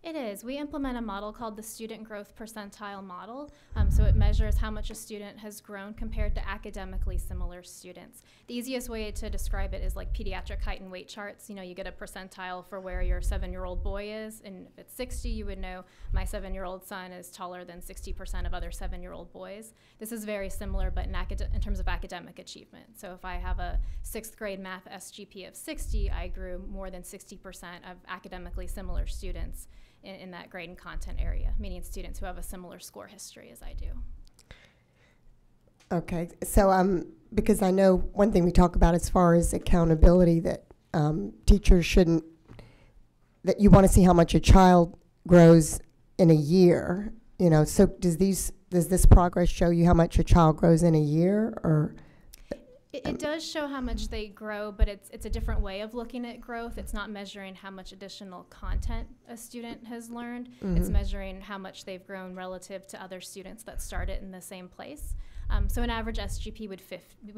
It is. We implement a model called the Student Growth Percentile Model. So it measures how much a student has grown compared to academically similar students. The easiest way to describe it is like pediatric height and weight charts. You know, you get a percentile for where your 7-year-old boy is, and if it's 60, you would know my 7-year-old son is taller than 60% of other 7-year-old boys. This is very similar, but in terms of academic achievement. So if I have a 6th grade math SGP of 60, I grew more than 60% of academically similar students in that grade and content area, meaning students who have a similar score history as I do. Okay, so because I know one thing we talk about as far as accountability, that teachers shouldn't, that you want to see how much a child grows in a year, you know, so does this progress show you how much a child grows in a year, or? It does show how much they grow, but it's a different way of looking at growth. It's not measuring how much additional content a student has learned. Mm-hmm. It's measuring how much they've grown relative to other students that started in the same place. So an average SGP would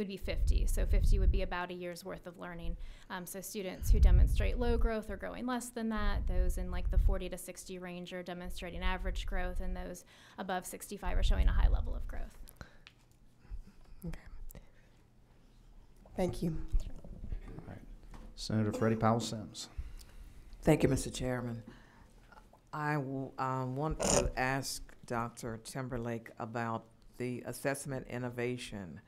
be 50. So 50 would be about a year's worth of learning. So students who demonstrate low growth are growing less than that. Those in like the 40 to 60 range are demonstrating average growth, and those above 65 are showing a high level of growth. Thank you. All right. Senator Freddie Powell Sims. Thank you, Mr. Chairman. I want to ask Dr. Timberlake about the assessment innovation.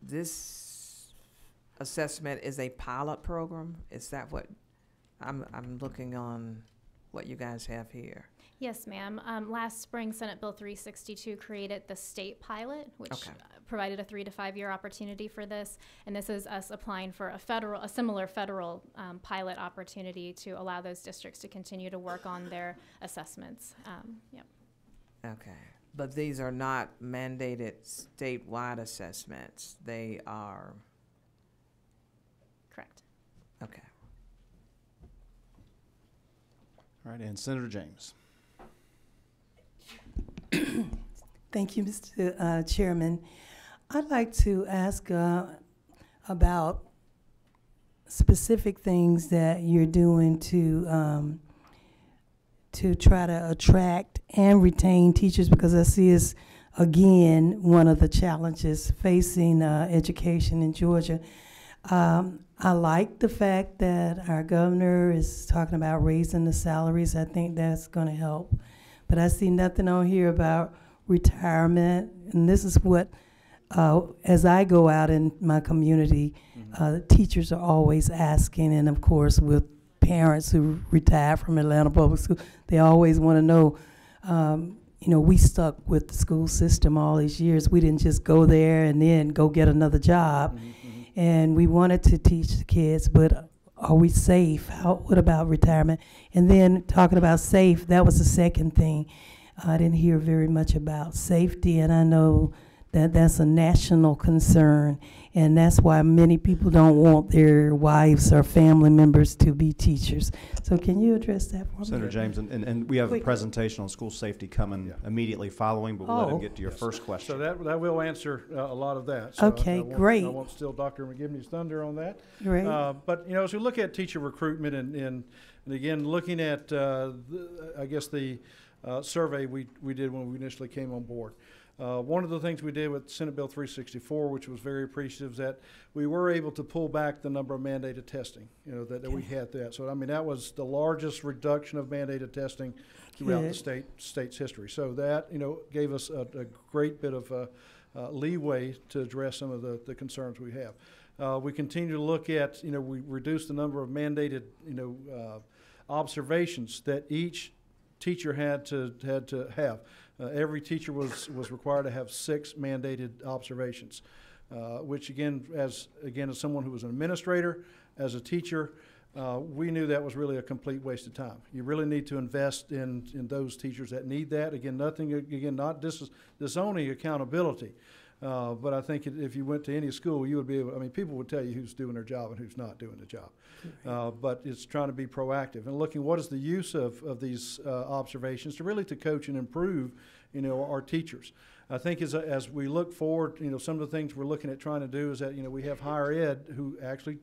This assessment is a pilot program. Is that what I'm looking on what you guys have here? Yes, ma'am. Last spring, Senate Bill 362 created the state pilot, which provided a 3 to 5 year opportunity for this. And this is us applying for a similar federal pilot opportunity to allow those districts to continue to work on their assessments. Yep. Okay. But these are not mandated statewide assessments. They are? Correct. Okay. All right, and Senator James. Thank you, Mr. Chairman. I'd like to ask about specific things that you're doing to try to attract and retain teachers, because I see it's, again, one of the challenges facing education in Georgia. I like the fact that our governor is talking about raising the salaries. I think that's going to help. But I see nothing on here about retirement, and this is what, as I go out in my community, teachers are always asking, and of course with parents who retired from Atlanta Public School, they always want to know, you know, we stuck with the school system all these years. We didn't just go there and then go get another job. And we wanted to teach the kids, but are we safe? What about retirement? And then talking about safe, that was the second thing. I didn't hear very much about safety, and I know that that's a national concern, and that's why many people don't want their wives or family members to be teachers. So can you address that for me? Senator James, and we have a Quick. presentation on school safety coming immediately following, but we'll let him get to your first question. So that will answer a lot of that. So Okay, I great. I won't steal Dr. McGivney's thunder on that. Great. But, you know, as we look at teacher recruitment and again, looking at, I guess, the survey we did when we initially came on board. One of the things we did with Senate Bill 364, which was very appreciative, is that we were able to pull back the number of mandated testing, you know, that we had that. So, I mean, that was the largest reduction of mandated testing throughout the state's history. So that, you know, gave us a great bit of leeway to address some of the concerns we have. We continue to look at, you know, we reduced the number of mandated, you know, observations that each teacher had to have. Every teacher was required to have 6 mandated observations, which again, as someone who was an administrator, as a teacher, we knew that was really a complete waste of time. You really need to invest in those teachers that need that. Again, not disowning accountability. But I think if you went to any school, you would be able, I mean, people would tell you who's doing their job and who's not doing the job. But it's trying to be proactive and looking what is the use of these observations to coach and improve, you know, our teachers. I think as we look forward, you know, some of the things we're looking at trying to do is that, you know, we have higher ed who actually,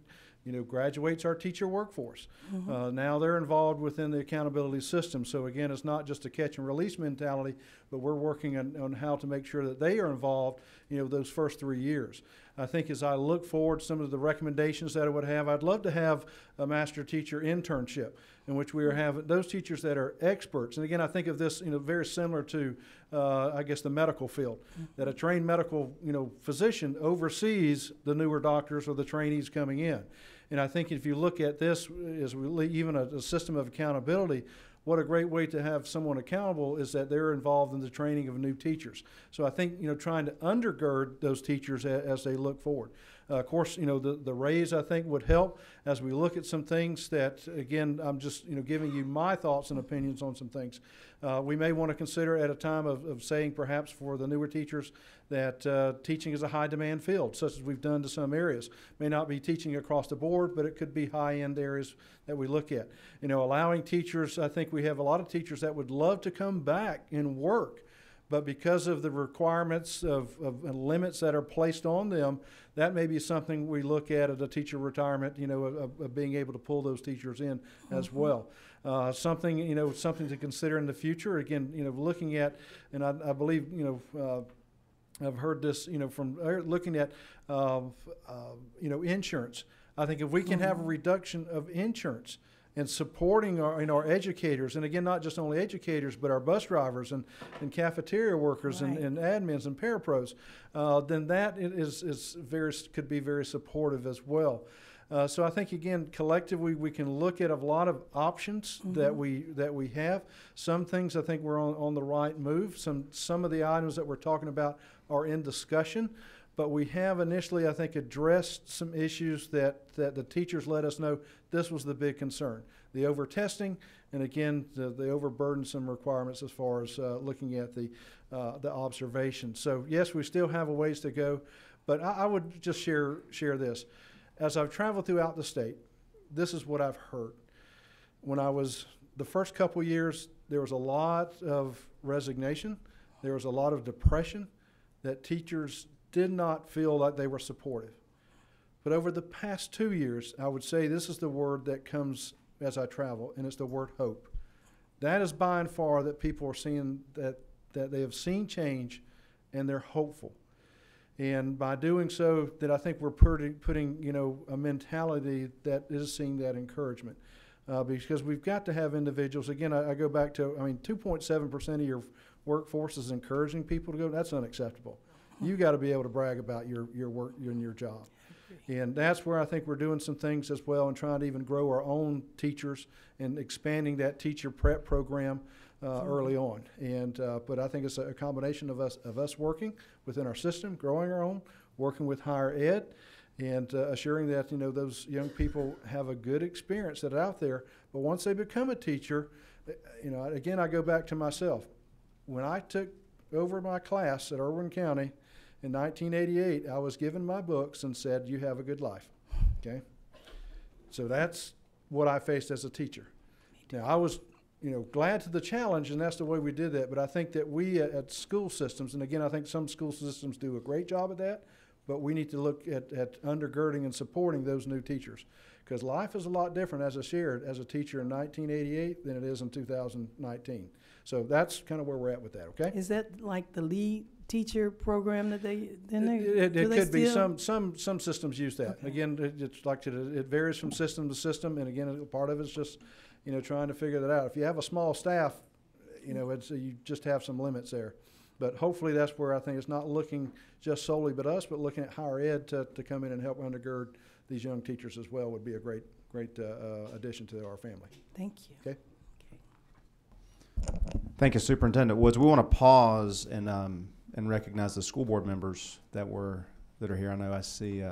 you know, graduates our teacher workforce. Now they're involved within the accountability system. So again, it's not just a catch and release mentality, but we're working on how to make sure that they are involved, you know, those first 3 years. I think as I look forward to some of the recommendations that I would have, I'd love to have a master teacher internship in which we are having those teachers that are experts. And again, I think of this, you know, very similar to, I guess, the medical field, that a trained medical, you know, physician oversees the newer doctors or the trainees coming in. And I think if you look at this as even a system of accountability, what a great way to have someone accountable is that they're involved in the training of new teachers. So I think, you know, trying to undergird those teachers as they look forward. Of course, you know, the raise, I think, would help as we look at some things that, again, I'm just, you know, giving you my thoughts and opinions on some things. We may want to consider at a time of saying perhaps for the newer teachers that teaching is a high demand field, such as we've done to some areas. May not be teaching across the board, but it could be high end areas that we look at. You know, allowing teachers, I think we have a lot of teachers that would love to come back and work, but because of the requirements of limits that are placed on them, that may be something we look at a teacher retirement, you know, of being able to pull those teachers in as well. Something to consider in the future. Again, you know, looking at, and I believe, you know, I've heard this, you know, from looking at, you know, insurance. I think if we can have a reduction of insurance and supporting our educators, and again, not just only educators, but our bus drivers and cafeteria workers and admins and parapros, then that could be very supportive as well. So I think, again, collectively we can look at a lot of options that we have. Some things I think we're on the right move. Some of the items that we're talking about are in discussion. But we have initially, I think, addressed some issues that the teachers let us know this was the big concern. The over-testing, and again, the overburdensome requirements as far as looking at the observations. So yes, we still have a ways to go, but I would just share this. As I've traveled throughout the state, this is what I've heard. When I was the first couple years, there was a lot of resignation. There was a lot of depression that teachers did not feel like they were supportive. But over the past 2 years, I would say this is the word that comes as I travel, and it's the word hope. That is by and far that people are seeing that they have seen change and they're hopeful. And by doing so, that I think we're putting, you know, a mentality that is seeing that encouragement. Because we've got to have individuals, again, I go back to, I mean, 2.7% of your workforce is encouraging people to go, that's unacceptable. You got to be able to brag about your work and your job. And that's where I think we're doing some things as well and trying to even grow our own teachers and expanding that teacher prep program early on. And but I think it's a combination of us working within our system, growing our own, working with higher ed, and assuring that those young people have a good experience that are out there. But once they become a teacher, again, I go back to myself. When I took over my class at Irwin County in 1988, I was given my books and said, "You have a good life." Okay, so that's what I faced as a teacher. Now I was, glad to the challenge, and that's the way we did that. But I think that we at school systems, and again, I think some school systems do a great job at that, but we need to look at undergirding and supporting those new teachers, because life is a lot different, as I shared, as a teacher in 1988 than it is in 2019. So that's kind of where we're at with that. Okay. Is that like the lead teacher program that they? It could be. Some systems use that. Okay. Again, it's like it varies from system to system, and again, part of it's just trying to figure that out. If you have a small staff, you just have some limits there. But hopefully that's where I think it's not looking just solely but us, but looking at higher ed to come in and help undergird these young teachers as well would be a great addition to our family. Thank you. Okay. Thank you, Superintendent Woods. We want to pause and recognize the school board members that are here. I know I see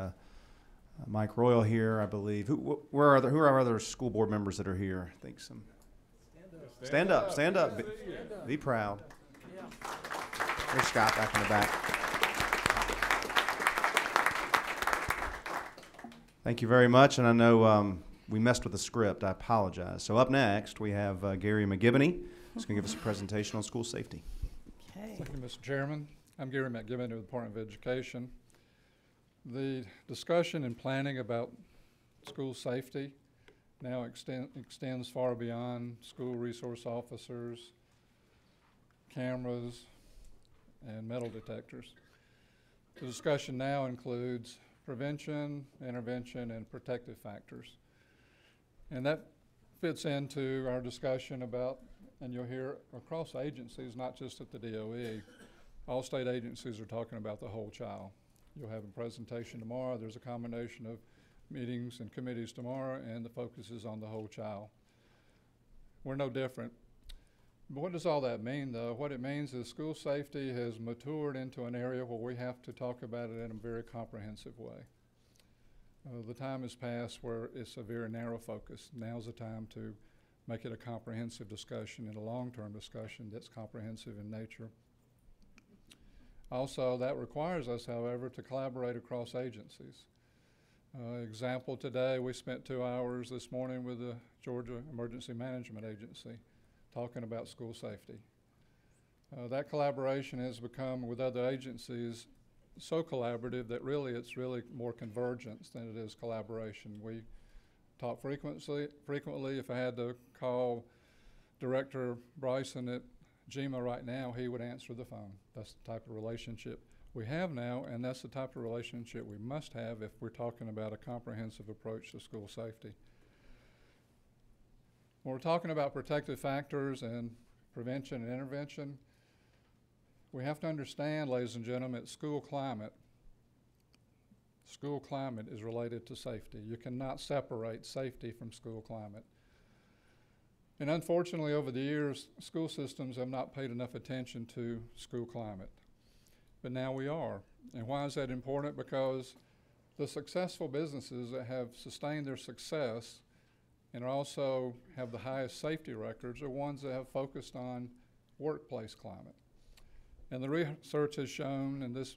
Mike Royal here, I believe. Who are our other school board members that are here? I think some. Stand up. Stand up. Be proud. There's Scott back in the back. Thank you very much. And I know we messed with the script. I apologize. So up next, we have Gary McGivney, who's going to give us a presentation on school safety. Okay. Thank you, Mr. Chairman. I'm Gary McGivney of the Department of Education. The discussion and planning about school safety now extends far beyond school resource officers, cameras, and metal detectors. The discussion now includes prevention, intervention, and protective factors. And that fits into our discussion about, and you'll hear across agencies, not just at the DOE, all state agencies are talking about the whole child. You'll have a presentation tomorrow. There's a combination of meetings and committees tomorrow, and the focus is on the whole child. We're no different. But what does all that mean, though? What it means is school safety has matured into an area where we have to talk about it in a very comprehensive way. The time has passed where it's a very narrow focus. Now's the time to make it a comprehensive discussion and a long-term discussion that's comprehensive in nature. Also, that requires us, however, to collaborate across agencies. Example today, we spent 2 hours this morning with the Georgia Emergency Management Agency talking about school safety. That collaboration has become with other agencies so collaborative that it's really more convergence than it is collaboration. We talk frequently. If I had to call Director Bryson at GEMA right now, he would answer the phone. That's the type of relationship we have now, and that's the type of relationship we must have if we're talking about a comprehensive approach to school safety. When we're talking about protective factors and prevention and intervention, we have to understand, ladies and gentlemen, school climate is related to safety. You cannot separate safety from school climate. And unfortunately, over the years, school systems have not paid enough attention to school climate. But now we are. And why is that important? Because the successful businesses that have sustained their success and also have the highest safety records are ones that have focused on workplace climate. And the research has shown, and this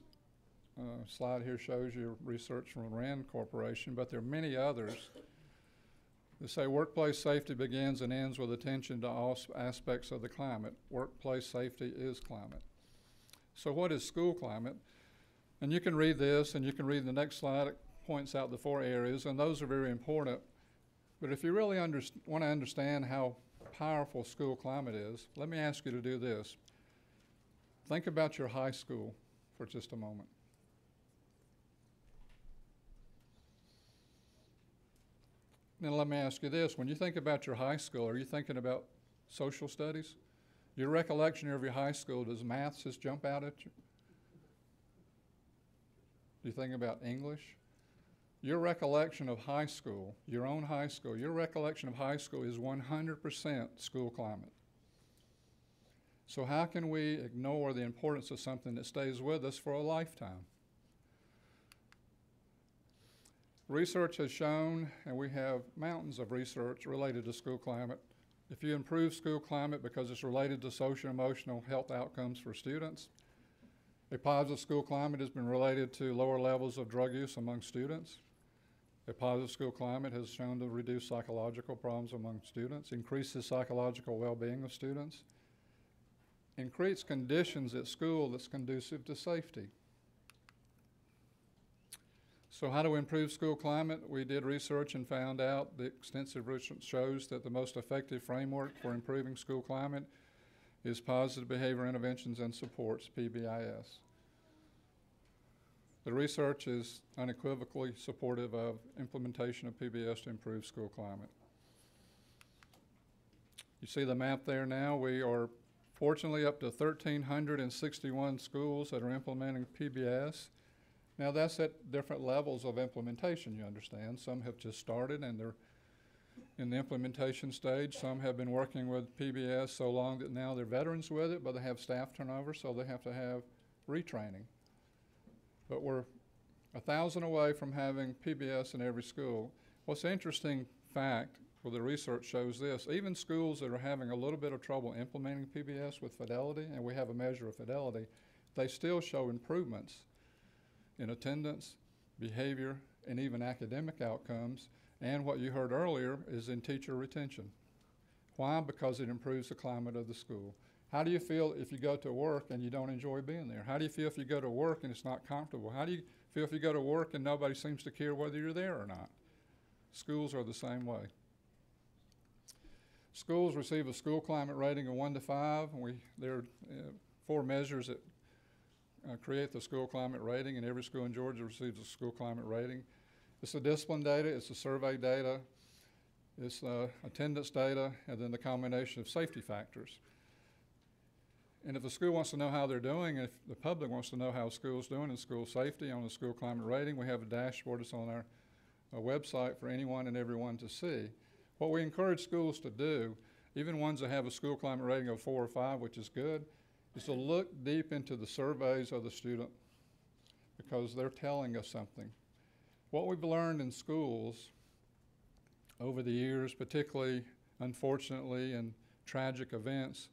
slide here shows you research from RAND Corporation, but there are many others that say workplace safety begins and ends with attention to all aspects of the climate. Workplace safety is climate. So what is school climate? And you can read this, and you can read the next slide. It points out the 4 areas, and those are very important. But if you really want to understand how powerful school climate is, let me ask you to do this. Think about your high school for just a moment. Then let me ask you this. When you think about your high school, are you thinking about social studies? Your recollection of your high school, does math just jump out at you? Do you think about English? Your recollection of high school, your own high school, your recollection of high school is 100% school climate. So how can we ignore the importance of something that stays with us for a lifetime? Research has shown, and we have mountains of research related to school climate, if you improve school climate because it's related to social and emotional health outcomes for students, a positive school climate has been related to lower levels of drug use among students. A positive school climate has shown to reduce psychological problems among students, increases psychological well-being of students, and creates conditions at school that's conducive to safety. So how do we improve school climate? We did research and found out the extensive research shows that the most effective framework for improving school climate is positive behavior interventions and supports, PBIS. The research is unequivocally supportive of implementation of PBS to improve school climate. You see the map there now. We are fortunately up to 1,361 schools that are implementing PBS. Now that's at different levels of implementation, you understand. Some have just started and they're in the implementation stage. Some have been working with PBS so long that now they're veterans with it, but they have staff turnover, so they have to have retraining. But we're 1,000 away from having PBS in every school. What's an interesting fact, well, the research shows this, even schools that are having a little bit of trouble implementing PBS with fidelity, and we have a measure of fidelity, they still show improvements in attendance, behavior, and even academic outcomes. And what you heard earlier is in teacher retention. Why? Because it improves the climate of the school. How do you feel if you go to work and you don't enjoy being there? How do you feel if you go to work and it's not comfortable? How do you feel if you go to work and nobody seems to care whether you're there or not? Schools are the same way. Schools receive a school climate rating of 1 to 5. And there are 4 measures that create the school climate rating, and every school in Georgia receives a school climate rating. It's the discipline data, it's the survey data, it's attendance data, and then the combination of safety factors. And if the school wants to know how they're doing, if the public wants to know how a school's doing in school safety on the school climate rating, we have a dashboard that's on our website for anyone and everyone to see. What we encourage schools to do, even ones that have a school climate rating of 4 or 5, which is good, is to look deep into the surveys of the student because they're telling us something. What we've learned in schools over the years, particularly, unfortunately, in tragic events,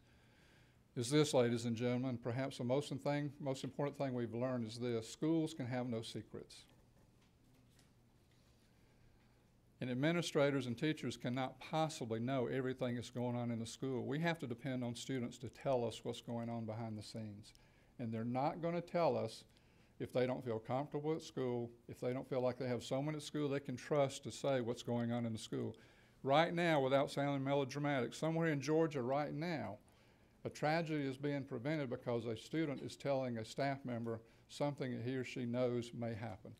is this, ladies and gentlemen. Perhaps the most important thing we've learned is this: schools can have no secrets. And administrators and teachers cannot possibly know everything that's going on in the school. We have to depend on students to tell us what's going on behind the scenes. And they're not going to tell us if they don't feel comfortable at school, if they don't feel like they have someone at school they can trust to say what's going on in the school. Right now, without sounding melodramatic, somewhere in Georgia right now, a tragedy is being prevented because a student is telling a staff member something that he or she knows may happen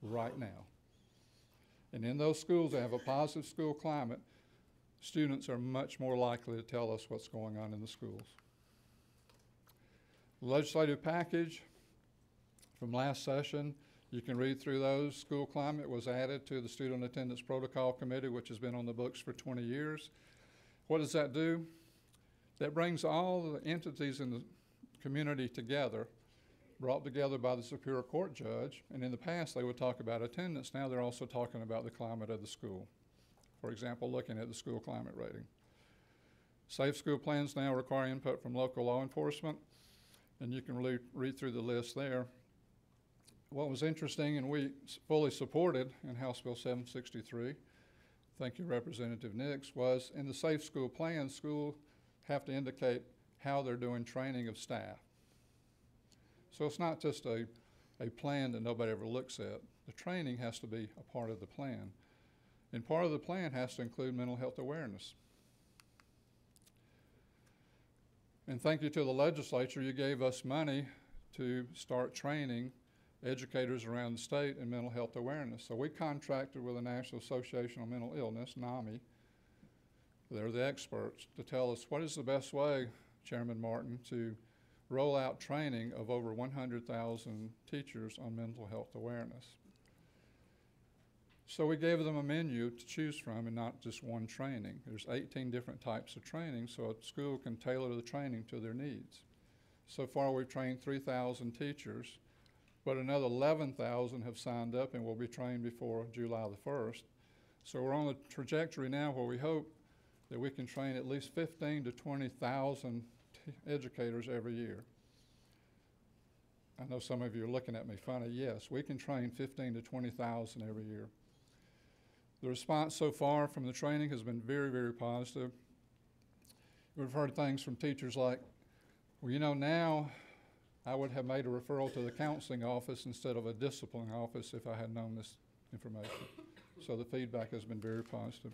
right now. And in those schools that have a positive school climate, students are much more likely to tell us what's going on in the schools. The legislative package from last session, you can read through those. School climate was added to the Student Attendance Protocol Committee, which has been on the books for 20 years. What does that do? That brings all the entities in the community together, brought together by the Superior Court judge, and in the past they would talk about attendance. Now they're also talking about the climate of the school. For example, looking at the school climate rating. Safe school plans now require input from local law enforcement, and you can really read through the list there. What was interesting, and we fully supported in House Bill 763, thank you Representative Nix, was in the safe school plan, schools have to indicate how they're doing training of staff. So it's not just a plan that nobody ever looks at. The training has to be a part of the plan. And part of the plan has to include mental health awareness. And thank you to the legislature, you gave us money to start training educators around the state in mental health awareness. So we contracted with the National Association on Mental Illness, NAMI. They're the experts to tell us what is the best way Chairman Martin, to roll out training of over 100,000 teachers on mental health awareness. So we gave them a menu to choose from and not just one training. There's 18 different types of training, so a school can tailor the training to their needs. So far we've trained 3,000 teachers, but another 11,000 have signed up and will be trained before July the 1st. So we're on the trajectory now where we hope that we can train at least 15 to 20,000 educators every year. I know some of you are looking at me funny. Yes, we can train 15 to 20,000 every year. The response so far from the training has been very, very positive. We've heard things from teachers like, well, you know, now I would have made a referral to the counseling office instead of a discipline office if I had known this information. So the feedback has been very positive.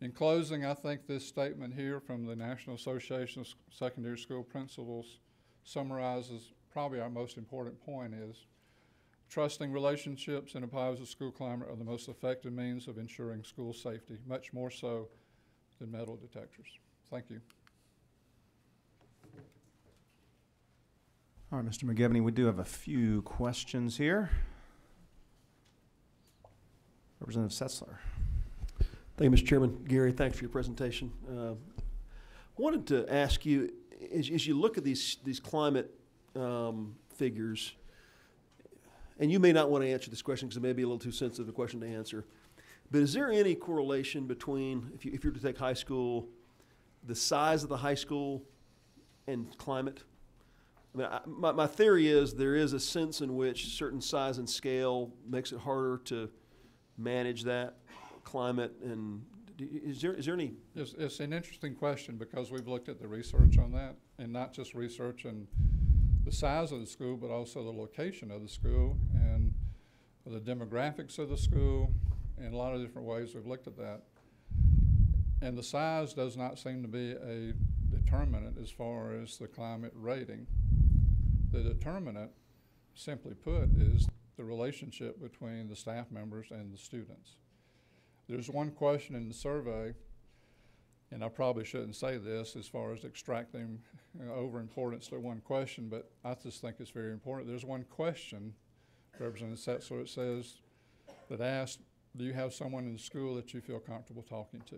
In closing, I think this statement here from the National Association of Secondary School Principals summarizes probably our most important point is trusting relationships in a positive school climate are the most effective means of ensuring school safety, much more so than metal detectors. Thank you. All right, Mr. McGivney, we do have a few questions here. Representative Setzler. Thank you, Mr. Chairman. Gary, thanks for your presentation. Wanted to ask you, as you look at these climate figures, and you may not want to answer this question because it may be a little too sensitive a question to answer, but is there any correlation between, if you were to take high school, the size of the high school and climate? I mean, my theory is there is a sense in which certain size and scale makes it harder to manage that climate, and is there any? It's an interesting question because we've looked at the research on that, and not just research in the size of the school, but also the location of the school and the demographics of the school, in a lot of different ways we've looked at that. And the size does not seem to be a determinant as far as the climate rating. The determinant, simply put, is the relationship between the staff members and the students. There's one question in the survey, and I probably shouldn't say this as far as extracting over importance to one question, but I just think it's very important. There's one question, Representative Setzler, it says, that asks, do you have someone in the school that you feel comfortable talking to?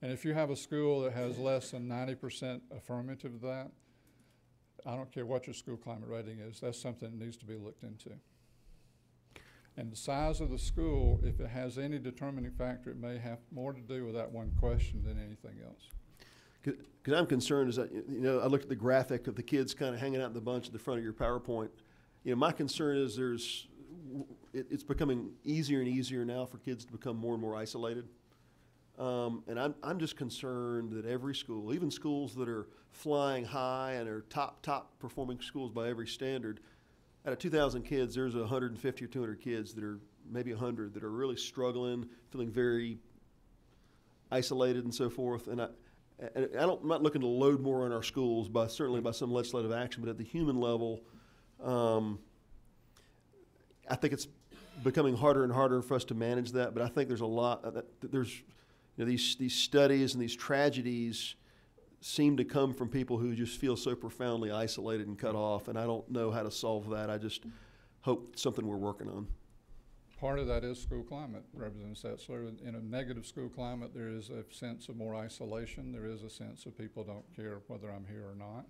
And if you have a school that has less than 90% affirmative of that, I don't care what your school climate rating is, that's something that needs to be looked into. And the size of the school, if it has any determining factor, it may have more to do with that one question than anything else. Because I'm concerned is that, you know, I looked at the graphic of the kids kind of hanging out in the bunch at the front of your PowerPoint. You know, my concern is it's becoming easier and easier now for kids to become more and more isolated. And I'm just concerned that every school, even schools that are flying high and are top performing schools by every standard, out of 2,000 kids, there's 150 or 200 kids that are, maybe 100, that are really struggling, feeling very isolated and so forth. And I'm not looking to load more on our schools, certainly by some legislative action, but at the human level, I think it's becoming harder and harder for us to manage that. But I think there's a lot, there's, you know, these studies and these tragedies seem to come from people who just feel so profoundly isolated and cut off, and I don't know how to solve that. I just hope it's something we're working on. Part of that is school climate, Representative Setzler. In a negative school climate, there is a sense of more isolation. There is a sense of people don't care whether I'm here or not.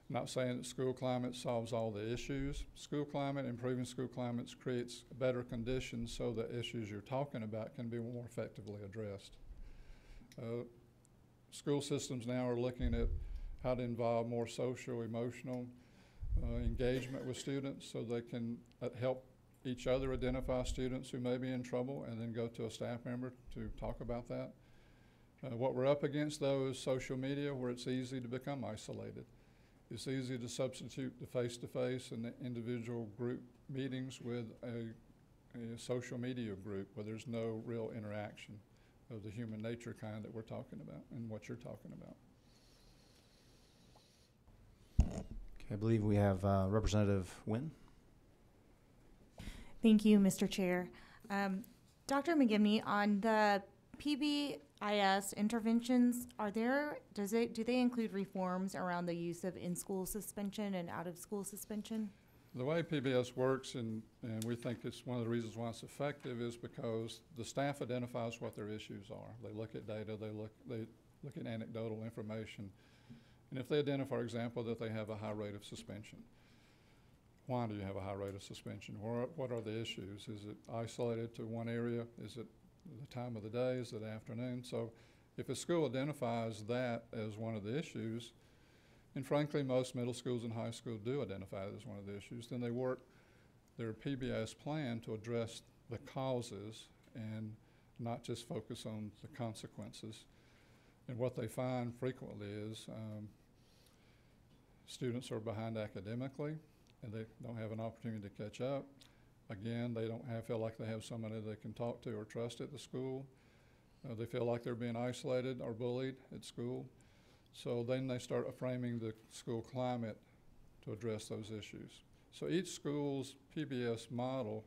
I'm not saying that school climate solves all the issues. School climate, improving school climates creates better conditions so the issues you're talking about can be more effectively addressed. School systems now are looking at how to involve more social, emotional engagement with students so they can help each other identify students who may be in trouble and then go to a staff member to talk about that. What we're up against, though, is social media, where it's easy to become isolated. It's easy to substitute the face-to-face and the individual group meetings with a social media group where there's no real interaction of the human nature kind that we're talking about and what you're talking about. Okay, I believe we have Representative Wynn. Thank you, Mr. Chair. Dr. McGivney, on the PBIS interventions, do they include reforms around the use of in-school suspension and out-of-school suspension? The way PBS works, and we think it's one of the reasons why it's effective, is because the staff identifies what their issues are. They look at data, they look at anecdotal information, and if they identify, for example, that they have a high rate of suspension, why do you have a high rate of suspension? What are the issues? Is it isolated to one area? Is it the time of the day? Is it afternoon? So if a school identifies that as one of the issues, and frankly most middle schools and high schools do identify it as one of the issues, then they work their PBS plan to address the causes and not just focus on the consequences. And what they find frequently is students are behind academically, and they don't have an opportunity to catch up. Again, they don't feel like they have somebody they can talk to or trust at the school. They feel like they're being isolated or bullied at school. So then they start framing the school climate to address those issues. So each school's PBS model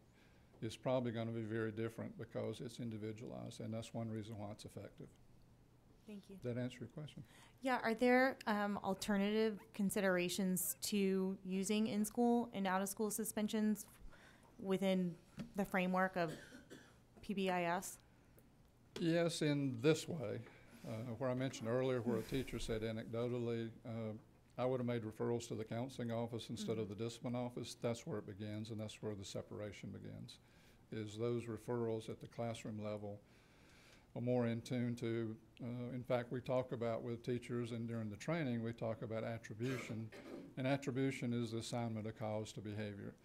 is probably going to be very different because it's individualized, and that's one reason why it's effective. Thank you. Did that answer your question? Yeah, are there alternative considerations to using in-school and out-of-school suspensions within the framework of PBIS? Yes, in this way. Where I mentioned earlier where a teacher said anecdotally, I would have made referrals to the counseling office instead of the discipline office. That's where it begins, and that's where the separation begins, is those referrals at the classroom level are more in tune to, in fact, we talk about with teachers, and during the training, we talk about attribution, and attribution is the assignment of cause to behavior.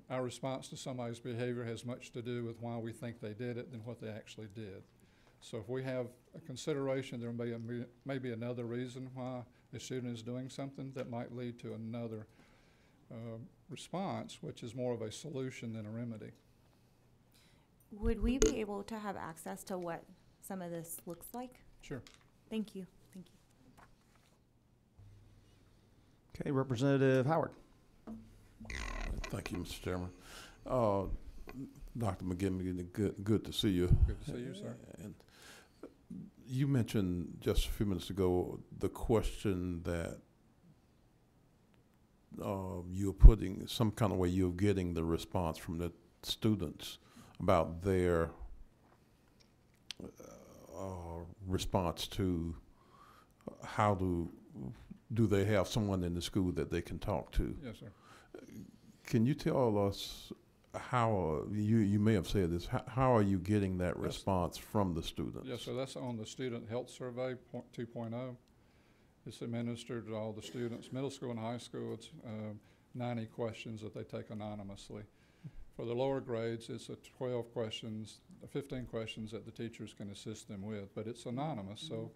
Our response to somebody's behavior has much to do with why we think they did it than what they actually did. So if we have a consideration, there may be another reason why a student is doing something that might lead to another response, which is more of a solution than a remedy. Would we be able to have access to what some of this looks like? Sure. Thank you. Thank you. Okay, Representative Howard. Thank you, Mr. Chairman. Dr. McGibbon, good to see you. Good to see you, sir. And you mentioned just a few minutes ago the question that you're putting some kind of way you're getting the response from the students about their response to how do they have someone in the school that they can talk to? Yes, sir. Can you tell us how, you may have said this, how are you getting that response from the students? Yes, so that's on the Student Health Survey 2.0. It's administered to all the students, middle school and high school. It's 90 questions that they take anonymously. For the lower grades, it's 12 questions, 15 questions that the teachers can assist them with, but it's anonymous, so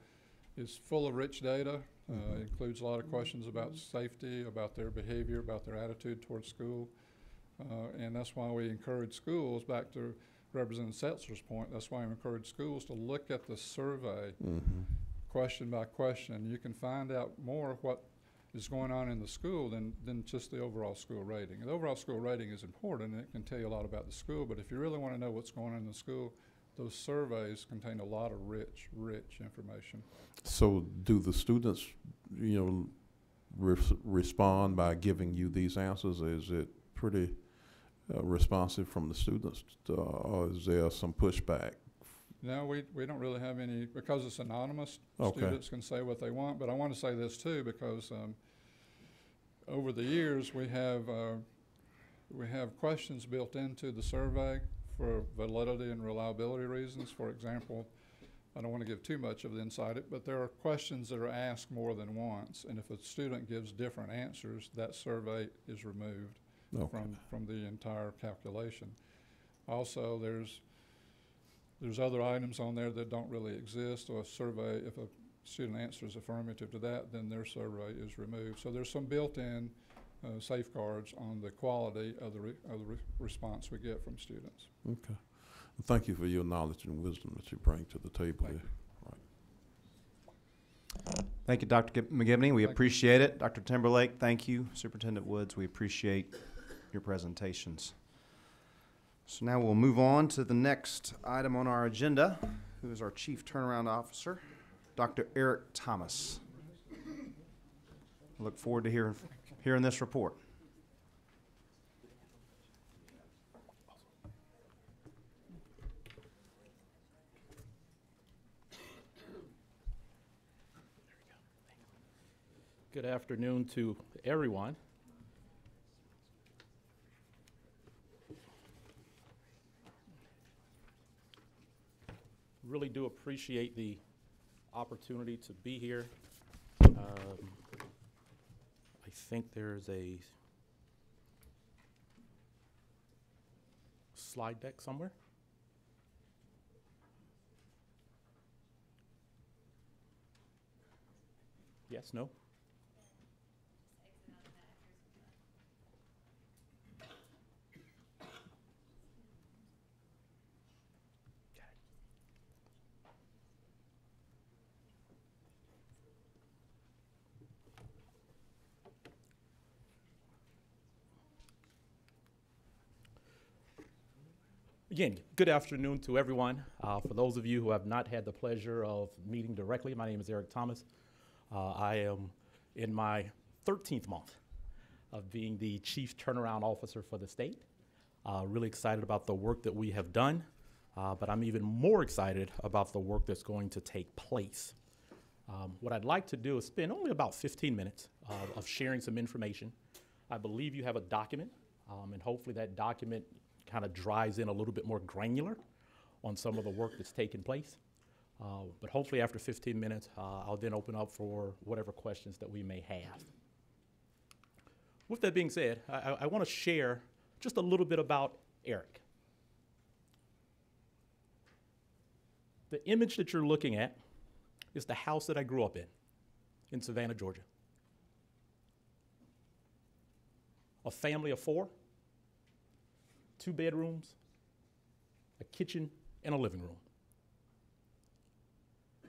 it's full of rich data. It includes a lot of questions about safety, about their behavior, about their attitude towards school. And that's why we encourage schools, back to Representative Setzler's point, that's why we encourage schools to look at the survey question by question. You can find out more what is going on in the school than just the overall school rating. And the overall school rating is important, and it can tell you a lot about the school, but if you really want to know what's going on in the school, those surveys contain a lot of rich information. So do the students, respond by giving you these answers? Is it pretty responsive from the students, or is there some pushback? No, we don't really have any, because it's anonymous. Okay. Students can say what they want, but I want to say this too, because over the years we have questions built into the survey for validity and reliability reasons. For example, I don't want to give too much of the insight, but there are questions that are asked more than once, and if a student gives different answers, that survey is removed from the entire calculation. Also, there's other items on there that don't really exist, or a survey, if a student answers affirmative to that, then their survey is removed. So there's some built-in safeguards on the quality of the response we get from students. Okay. Well, thank you for your knowledge and wisdom that you bring to the table here. Right. Thank you, Dr. McGivney. We appreciate it. Dr. Timberlake, thank you. Superintendent Woods, we appreciate your presentations. So now we'll move on to the next item on our agenda. who is our Chief Turnaround Officer, Dr. Eric Thomas. I look forward to hearing this report. Good afternoon to everyone. Really do appreciate the opportunity to be here. I think there's a slide deck somewhere. Yes, no? Again, good afternoon to everyone. For those of you who have not had the pleasure of meeting directly, my name is Eric Thomas. I am in my 13th month of being the Chief Turnaround Officer for the state. Really excited about the work that we have done, but I'm even more excited about the work that's going to take place. What I'd like to do is spend only about 15 minutes of sharing some information. I believe you have a document, and hopefully that document kind of drives in a little bit more granular on some of the work that's taken place. But hopefully after 15 minutes, I'll then open up for whatever questions that we may have. With that being said, I want to share just a little bit about Eric. The image that you're looking at is the house that I grew up in Savannah, Georgia. A family of 4. 2 bedrooms, a kitchen, and a living room.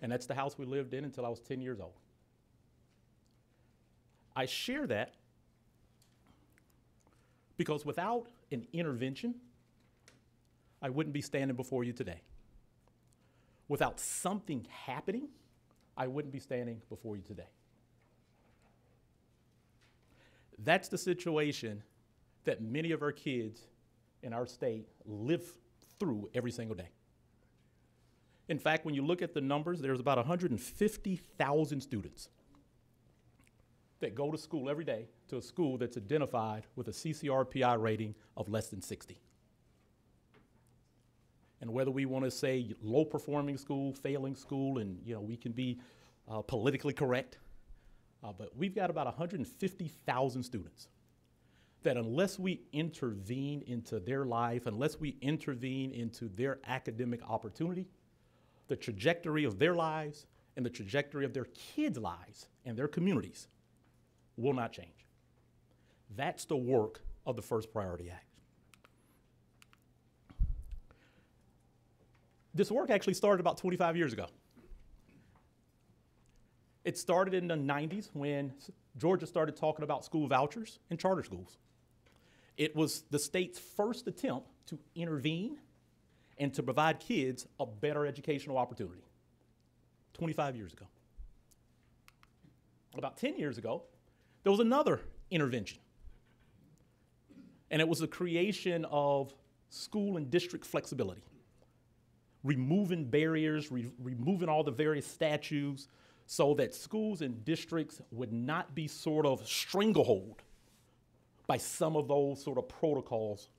And that's the house we lived in until I was 10 years old. I share that because without an intervention, I wouldn't be standing before you today. Without something happening, I wouldn't be standing before you today. That's the situation that many of our kids in our state live through every single day. In fact, when you look at the numbers, there's about 150,000 students that go to school every day to a school that's identified with a CCRPI rating of less than 60. And whether we want to say low-performing school, failing school, and we can be politically correct, but we've got about 150,000 students that unless we intervene into their life, unless we intervene into their academic opportunity, the trajectory of their lives and the trajectory of their kids' lives and their communities will not change. That's the work of the First Priority Act. This work actually started about 25 years ago. It started in the 90s when Georgia started talking about school vouchers and charter schools. It was the state's first attempt to intervene and to provide kids a better educational opportunity. 25 years ago. About 10 years ago, there was another intervention. And it was the creation of school and district flexibility. Removing barriers, removing all the various statutes so that schools and districts would not be sort of stranglehold by some of those sort of protocols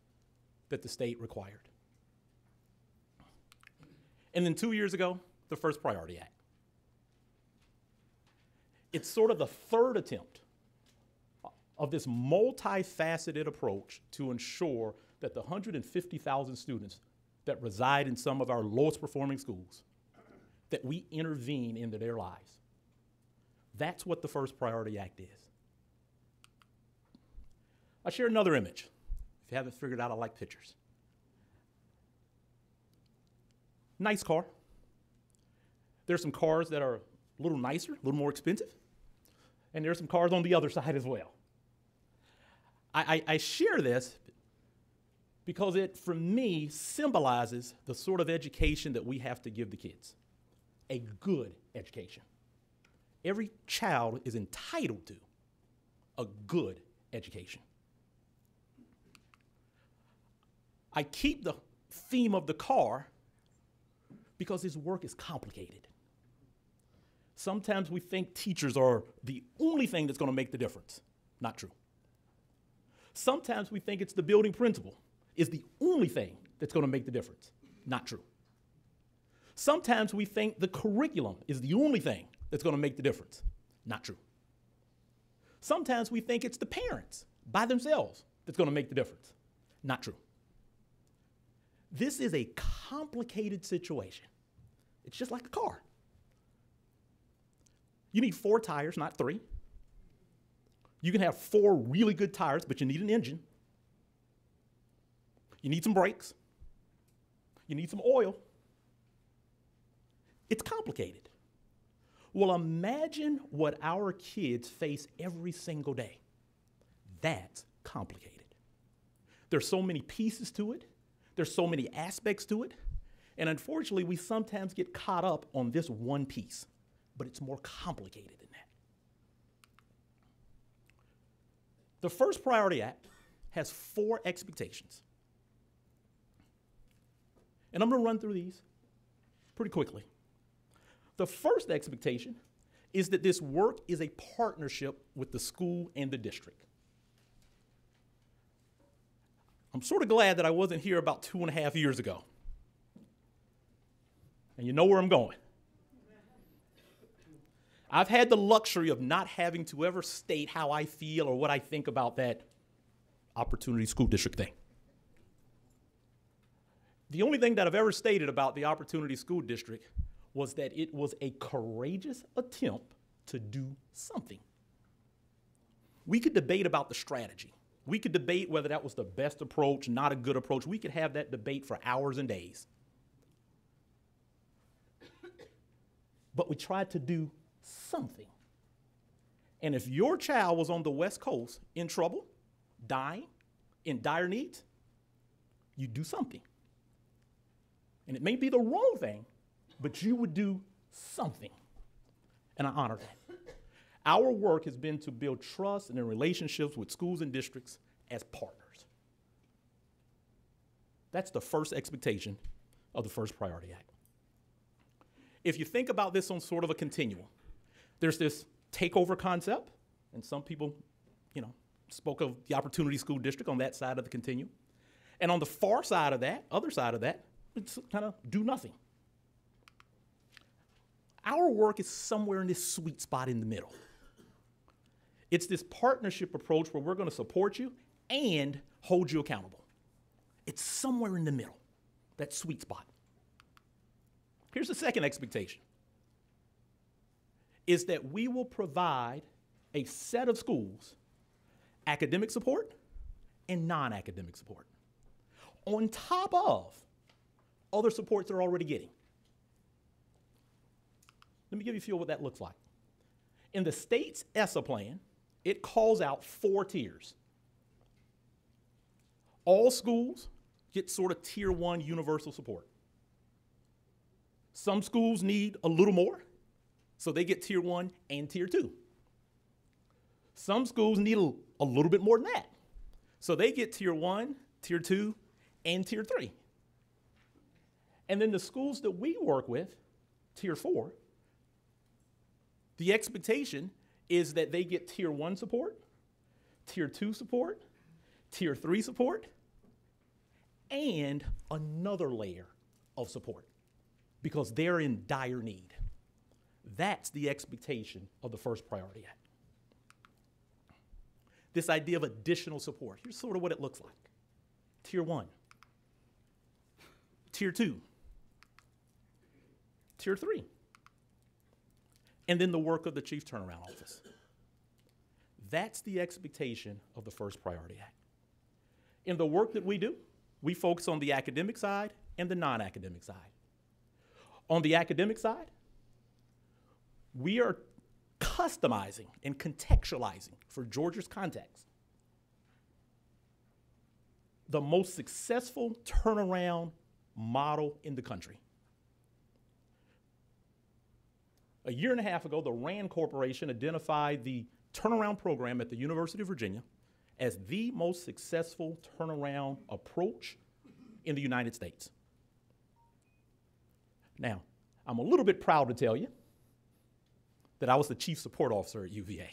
that the state required. And then 2 years ago, the First Priority Act. It's sort of the third attempt of this multifaceted approach to ensure that the 150,000 students that reside in some of our lowest performing schools, that we intervene into their lives. That's what the First Priority Act is. I'll share another image. If you haven't figured out, I like pictures. Nice car. There's some cars that are a little nicer, a little more expensive. And there's some cars on the other side as well. I share this because it, for me, symbolizes the sort of education that we have to give the kids. A good education. Every child is entitled to a good education. I keep the theme of the car because his work is complicated. Sometimes we think teachers are the only thing that's going to make the difference. Not true. Sometimes we think it's the building principal is the only thing that's going to make the difference. Not true. Sometimes we think the curriculum is the only thing that's going to make the difference. Not true. Sometimes we think it's the parents by themselves that's going to make the difference. Not true. This is a complicated situation. It's just like a car. You need 4 tires, not 3. You can have 4 really good tires, but you need an engine. You need some brakes. You need some oil. It's complicated. Well, imagine what our kids face every single day. That's complicated. There's so many pieces to it. There's so many aspects to it. And unfortunately, we sometimes get caught up on this one piece, but it's more complicated than that. The First Priority Act has 4 expectations. And I'm going to run through these pretty quickly. The first expectation is that this work is a partnership with the school and the district. I'm sort of glad that I wasn't here about 2.5 years ago. And you know where I'm going. I've had the luxury of not having to ever state how I feel or what I think about that Opportunity School District thing. The only thing that I've ever stated about the Opportunity School District was that it was a courageous attempt to do something. We could debate about the strategy. We could debate whether that was the best approach, not a good approach. We could have that debate for hours and days. But we tried to do something. And if your child was on the West Coast in trouble, dying, in dire need, you do something. And it may be the wrong thing, but you would do something. And I honor that. Our work has been to build trust and in relationships with schools and districts as partners. That's the first expectation of the First Priority Act. If you think about this on sort of a continuum, there's this takeover concept, and some people, spoke of the Opportunity School District on that side of the continuum. And on the far side of that, other side of that, it's kind of do nothing. Our work is somewhere in this sweet spot in the middle. It's this partnership approach where we're going to support you and hold you accountable. It's somewhere in the middle, that sweet spot. Here's the second expectation, is that we will provide a set of schools, academic support and non-academic support, on top of other supports they're already getting. Let me give you a feel what that looks like. In the state's ESSA plan, it calls out 4 tiers. All schools get sort of tier 1 universal support. Some schools need a little more, so they get tier 1 and tier 2. Some schools need a little bit more than that, so they get tier 1, tier 2, and tier 3. And then the schools that we work with, tier 4, the expectation is that they get tier 1 support, tier 2 support, tier 3 support, and another layer of support because they're in dire need. That's the expectation of the First Priority Act. This idea of additional support, here's sort of what it looks like. Tier 1, tier 2, tier 3, and then the work of the Chief Turnaround Office. That's the expectation of the First Priority Act. In the work that we do, we focus on the academic side and the non-academic side. On the academic side, we are customizing and contextualizing for Georgia's context the most successful turnaround model in the country. A year and a half ago, the RAND Corporation identified the turnaround program at the University of Virginia as the most successful turnaround approach in the United States. Now, I'm a little bit proud to tell you that I was the chief support officer at UVA.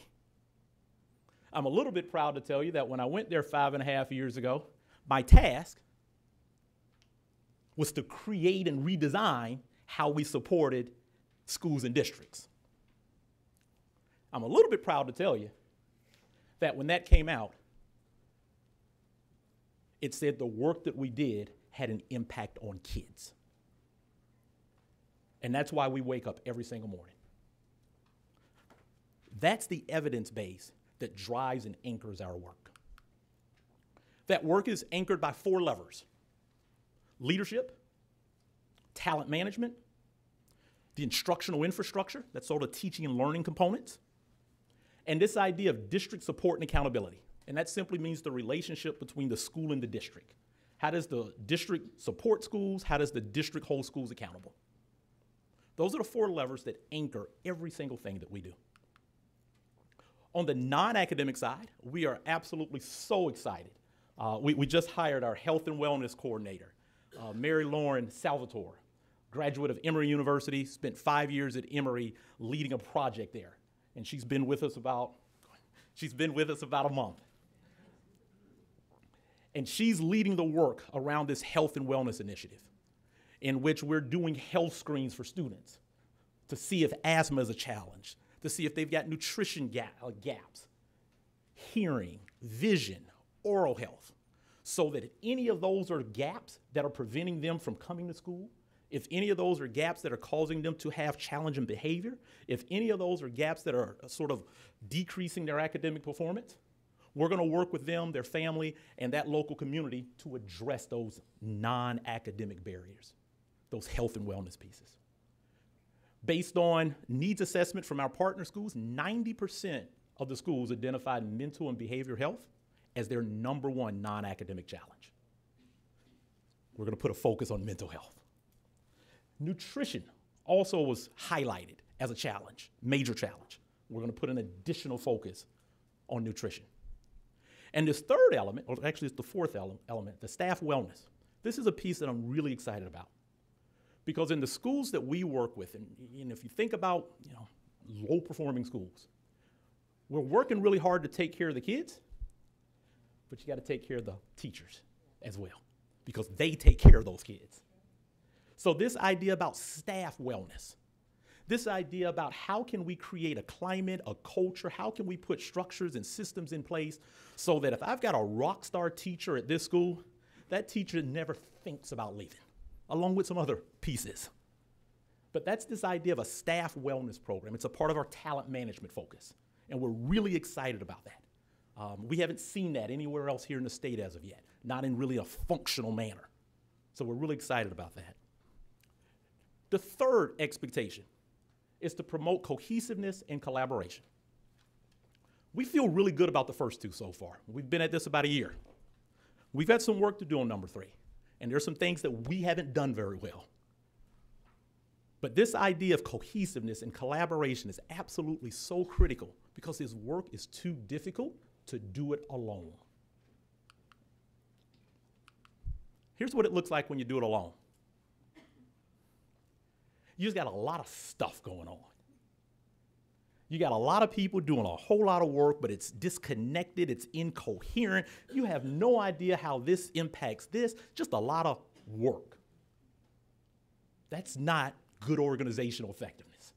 I'm a little bit proud to tell you that when I went there 5.5 years ago, my task was to create and redesign how we supported schools and districts. I'm a little bit proud to tell you that when that came out, it said the work that we did had an impact on kids. And that's why we wake up every single morning. That's the evidence base that drives and anchors our work. That work is anchored by 4 levers: leadership, talent management, the instructional infrastructure, that's sort of teaching and learning components, and this idea of district support and accountability. And that simply means the relationship between the school and the district. How does the district support schools? How does the district hold schools accountable? Those are the 4 levers that anchor every single thing that we do. On the non-academic side, we are absolutely so excited. We just hired our health and wellness coordinator, Mary Lauren Salvatore, graduate of Emory University, spent 5 years at Emory leading a project there. And she's been with us about a month. And she's leading the work around this health and wellness initiative, in which we're doing health screens for students to see if asthma is a challenge, to see if they've got nutrition gaps, hearing, vision, oral health, so that if any of those are gaps that are preventing them from coming to school, if any of those are gaps that are causing them to have challenging behavior, if any of those are gaps that are sort of decreasing their academic performance, we're going to work with them, their family, and that local community to address those non-academic barriers, those health and wellness pieces. Based on needs assessment from our partner schools, 90% of the schools identified mental and behavioral health as their #1 non-academic challenge. We're going to put a focus on mental health. Nutrition also was highlighted as a challenge, major challenge. We're going to put an additional focus on nutrition. And this third element, or actually it's the 4th element, the staff wellness. This is a piece that I'm really excited about. Because in the schools that we work with, and if you think about low-performing schools, we're working really hard to take care of the kids, but you got to take care of the teachers as well, because they take care of those kids. So this idea about staff wellness, this idea about how can we create a climate, a culture, how can we put structures and systems in place so that if I've got a rock star teacher at this school, that teacher never thinks about leaving, along with some other pieces. But that's this idea of a staff wellness program. It's a part of our talent management focus, and we're really excited about that. We haven't seen that anywhere else here in the state as of yet, not in really a functional manner. So we're really excited about that. The third expectation is to promote cohesiveness and collaboration. We feel really good about the first 2 so far. We've been at this about a year. We've got some work to do on number 3. And there's some things that we haven't done very well. But this idea of cohesiveness and collaboration is absolutely so critical because this work is too difficult to do it alone. Here's what it looks like when you do it alone. You just got a lot of stuff going on. You got a lot of people doing a whole lot of work, but it's disconnected, it's incoherent. You have no idea how this impacts this, just a lot of work. That's not good organizational effectiveness.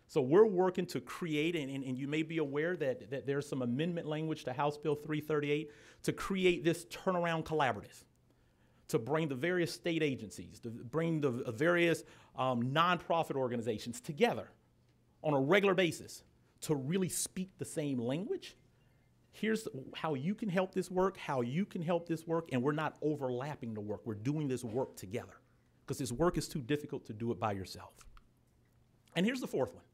So we're working to create, and you may be aware that there's some amendment language to House Bill 338 to create this turnaround collaborative, to bring the various state agencies, to bring the various nonprofit organizations together on a regular basis to really speak the same language. Here's how you can help this work, how you can help this work, and we're not overlapping the work. We're doing this work together because this work is too difficult to do it by yourself. And here's the 4th one.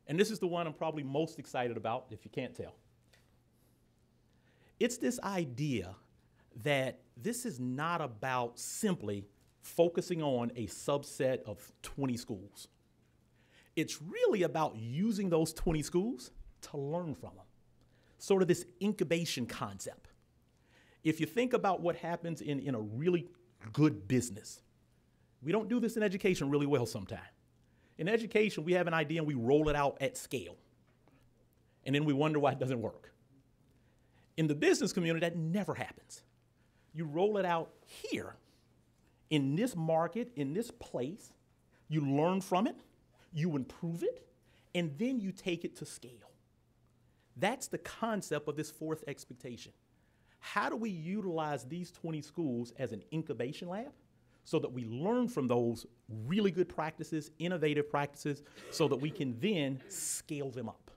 And this is the one I'm probably most excited about, if you can't tell. It's this idea that this is not about simply focusing on a subset of 20 schools. It's really about using those 20 schools to learn from them. Sort of this incubation concept. If you think about what happens in a really good business, we don't do this in education really well sometimes. In education, we have an idea and we roll it out at scale. And then we wonder why it doesn't work. In the business community, that never happens. You roll it out here, in this market, in this place, you learn from it, you improve it, and then you take it to scale. That's the concept of this fourth expectation. How do we utilize these 20 schools as an incubation lab so that we learn from those really good practices, innovative practices, so that we can then scale them up?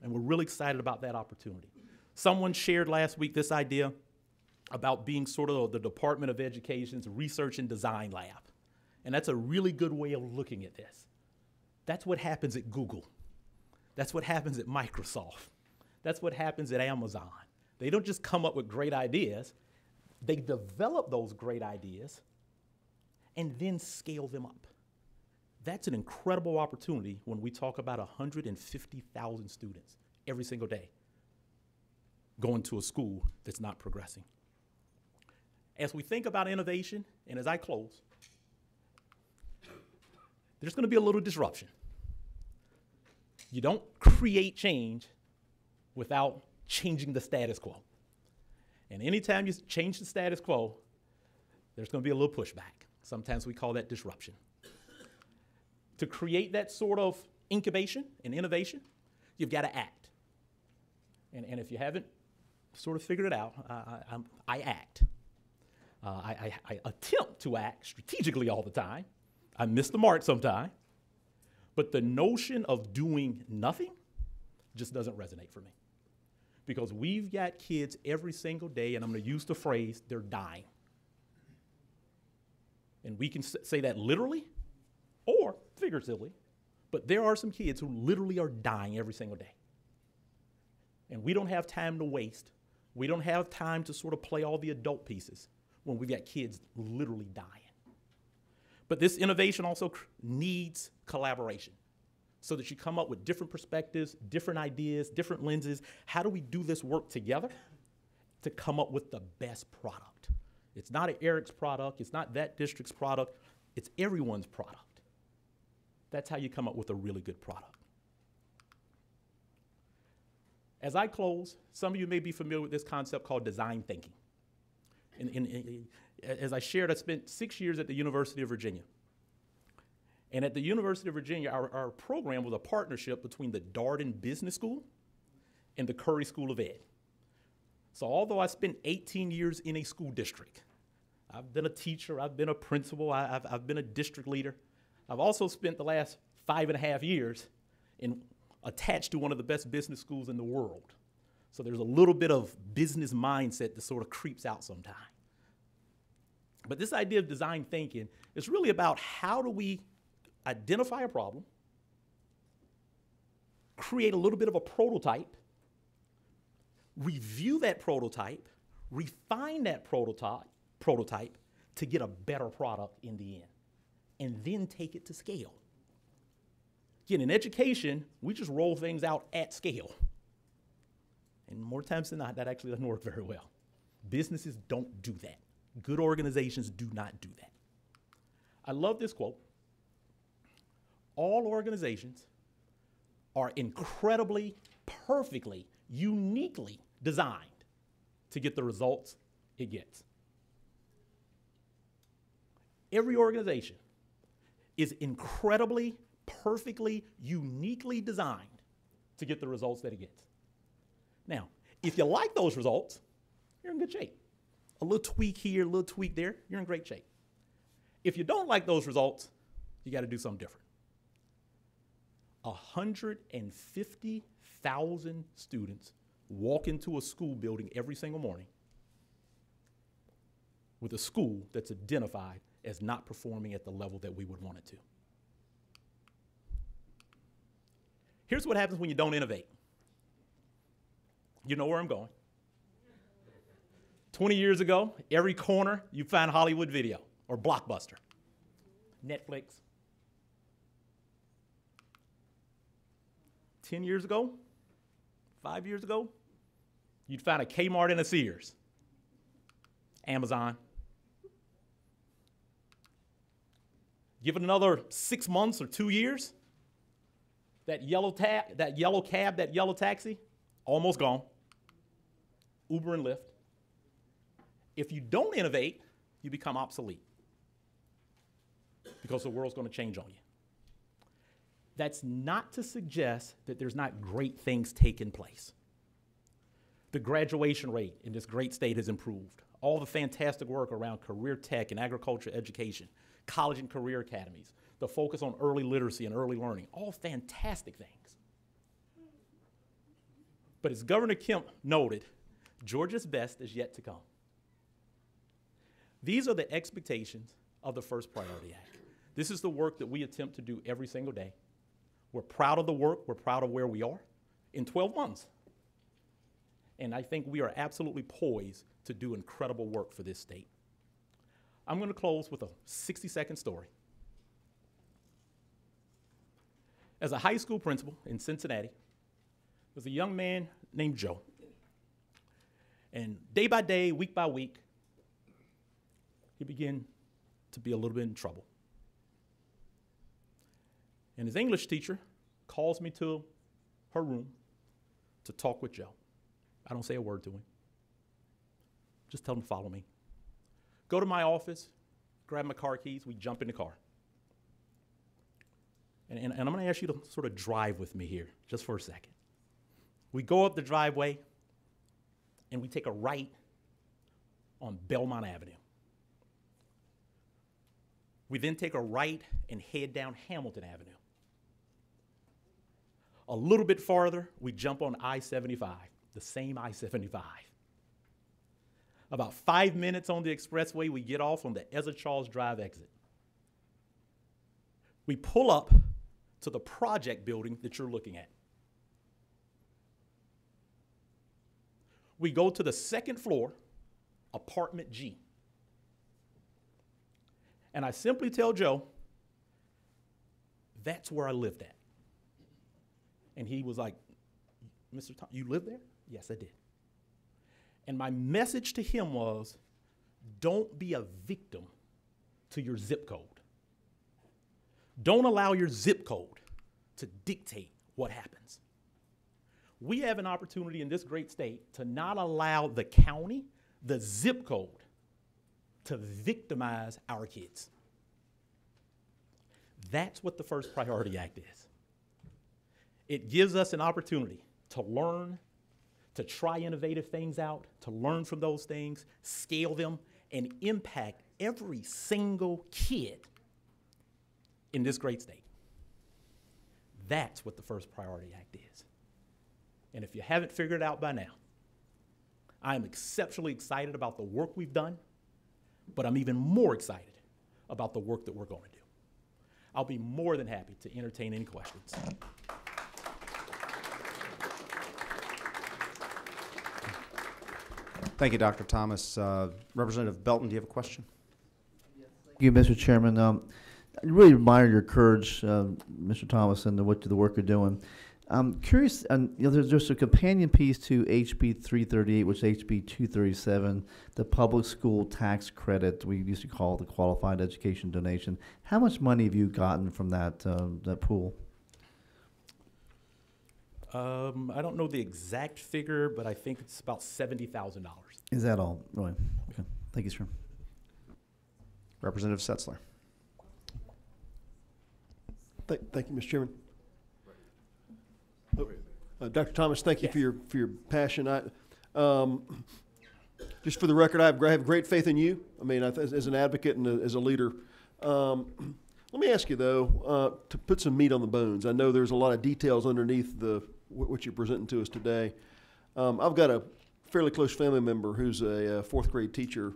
And we're really excited about that opportunity. Someone shared last week this idea about being sort of the Department of Education's research and design lab. And that's a really good way of looking at this. That's what happens at Google. That's what happens at Microsoft. That's what happens at Amazon. They don't just come up with great ideas. They develop those great ideas and then scale them up. That's an incredible opportunity when we talk about 150,000 students every single day going to a school that's not progressing. As we think about innovation, and as I close, there's going to be a little disruption. You don't create change without changing the status quo. And anytime you change the status quo, there's going to be a little pushback. Sometimes we call that disruption. To create that sort of incubation and innovation, you've got to act. And if you haven't sort of figured it out, I act. I attempt to act strategically all the time. I miss the mark sometimes. But the notion of doing nothing just doesn't resonate for me. Because we've got kids every single day, and I'm going to use the phrase, they're dying. And we can say that literally or figuratively, but there are some kids who literally are dying every single day. And we don't have time to waste. We don't have time to sort of play all the adult pieces when we've got kids literally dying. But this innovation also needs collaboration so that you come up with different perspectives, different ideas, different lenses. How do we do this work together to come up with the best product? It's not Eric's product. It's not that district's product. It's everyone's product. That's how you come up with a really good product. As I close, some of you may be familiar with this concept called design thinking. As I shared, I spent 6 years at the University of Virginia. And at the University of Virginia, our program was a partnership between the Darden Business School and the Curry School of Ed. So although I spent 18 years in a school district, I've been a teacher, I've been a principal, I've been a district leader. I've also spent the last 5.5 years attached to one of the best business schools in the world. So there's a little bit of business mindset that sort of creeps out sometimes. But this idea of design thinking is really about how do we identify a problem, create a little bit of a prototype, review that prototype, refine that prototype to get a better product in the end, and then take it to scale. Again, in education, we just roll things out at scale. And more times than not, that actually doesn't work very well. Businesses don't do that. Good organizations do not do that. I love this quote. All organizations are incredibly, perfectly, uniquely designed to get the results it gets. Every organization is incredibly, perfectly, uniquely designed to get the results that it gets. Now, if you like those results, you're in good shape. A little tweak here, a little tweak there, you're in great shape. If you don't like those results, you got to do something different. 150,000 students walk into a school building every single morning with a school that's identified as not performing at the level that we would want it to. Here's what happens when you don't innovate. You know where I'm going. 20 years ago, every corner you find Hollywood Video or Blockbuster, Netflix. 10 years ago, 5 years ago, you'd find a Kmart and a Sears, Amazon. Give it another 6 months or 2 years, that yellow cab, that yellow taxi, almost gone. Uber and Lyft. If you don't innovate, you become obsolete because the world's going to change on you. That's not to suggest that there's not great things taking place. The graduation rate in this great state has improved. All the fantastic work around career tech and agriculture education, college and career academies, the focus on early literacy and early learning, all fantastic things. But as Governor Kemp noted, Georgia's best is yet to come. These are the expectations of the First Priority Act. This is the work that we attempt to do every single day. We're proud of the work, we're proud of where we are in 12 months. And I think we are absolutely poised to do incredible work for this state. I'm going to close with a 60-second story. As a high school principal in Cincinnati, there was a young man named Joe. And day by day, week by week, he began to be a little bit in trouble. And his English teacher calls me to her room to talk with Joe. I don't say a word to him. Just tell him to follow me. Go to my office, grab my car keys, we jump in the car. And I'm going to ask you to sort of drive with me here, just for a second. We go up the driveway, and we take a right on Belmont Avenue. We then take a right and head down Hamilton Avenue. A little bit farther, we jump on I-75, the same I-75. About 5 minutes on the expressway, we get off on the Ezra Charles Drive exit. We pull up to the project building that you're looking at. We go to the second floor, apartment G. And I simply tell Joe, that's where I lived at. And he was like, Mr. Tom, you live there? Yes, I did. And my message to him was, don't be a victim to your zip code. Don't allow your zip code to dictate what happens. We have an opportunity in this great state to not allow the county, the zip code, to victimize our kids. That's what the First Priority Act is. It gives us an opportunity to learn, to try innovative things out, to learn from those things, scale them, and impact every single kid in this great state. That's what the First Priority Act is. And if you haven't figured it out by now, I am exceptionally excited about the work we've done, but I'm even more excited about the work that we're going to do. I'll be more than happy to entertain any questions. Thank you, Dr. Thomas. Representative Belton, do you have a question? Thank you, Mr. Chairman. I really admire your courage, Mr. Thomas, and the work you're doing. I'm curious, there's a companion piece to HB 338, which is HB 237, the public school tax credit we used to call the qualified education donation. How much money have you gotten from that pool? I don't know the exact figure, but I think it's about $70,000. Is that all? Really? Okay. Thank you, sir. Representative Setzler. Thank you, Mr. Chairman. Dr. Thomas, thank you for your passion. Just for the record, I have great faith in you. I mean, as an advocate and as a leader. Let me ask you though, to put some meat on the bones. I know there's a lot of details underneath what you're presenting to us today. I've got a fairly close family member who's a fourth grade teacher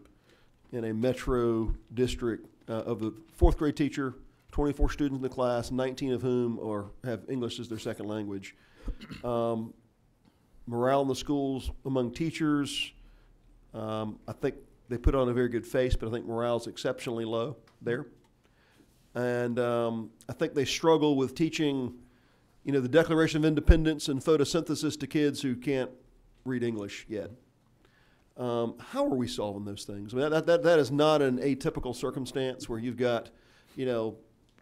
in a metro district. Of the fourth grade teacher, 24 students in the class, 19 of whom have English as their second language. Morale in the schools among teachers, I think they put on a very good face, but I think morale's exceptionally low there. And I think they struggle with teaching, you know, the Declaration of Independence and photosynthesis to kids who can't read English yet. How are we solving those things? I mean, that is not an atypical circumstance where you've got, you know,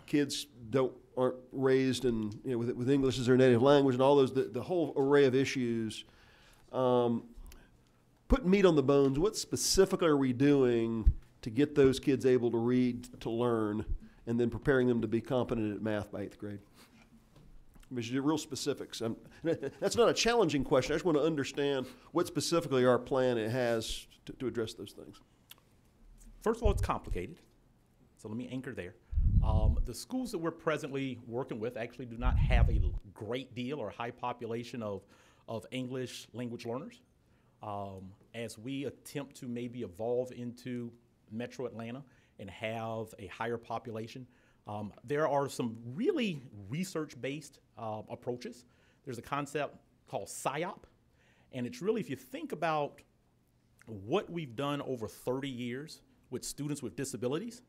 kids aren't raised in, you know, with English as their native language and all those, the whole array of issues. Put meat on the bones, what specifically are we doing to get those kids able to read, to learn, and then preparing them to be competent at math by 8th grade? I mean, real specifics. That's not a challenging question. I just want to understand what specifically our plan has to address those things. First of all, it's complicated, so let me anchor there. The schools that we're presently working with actually do not have a great deal or high population of English language learners. As we attempt to maybe evolve into Metro Atlanta and have a higher population, there are some really research-based approaches. There's a concept called PSYOP, and it's really, if you think about what we've done over 30 years with students with disabilities,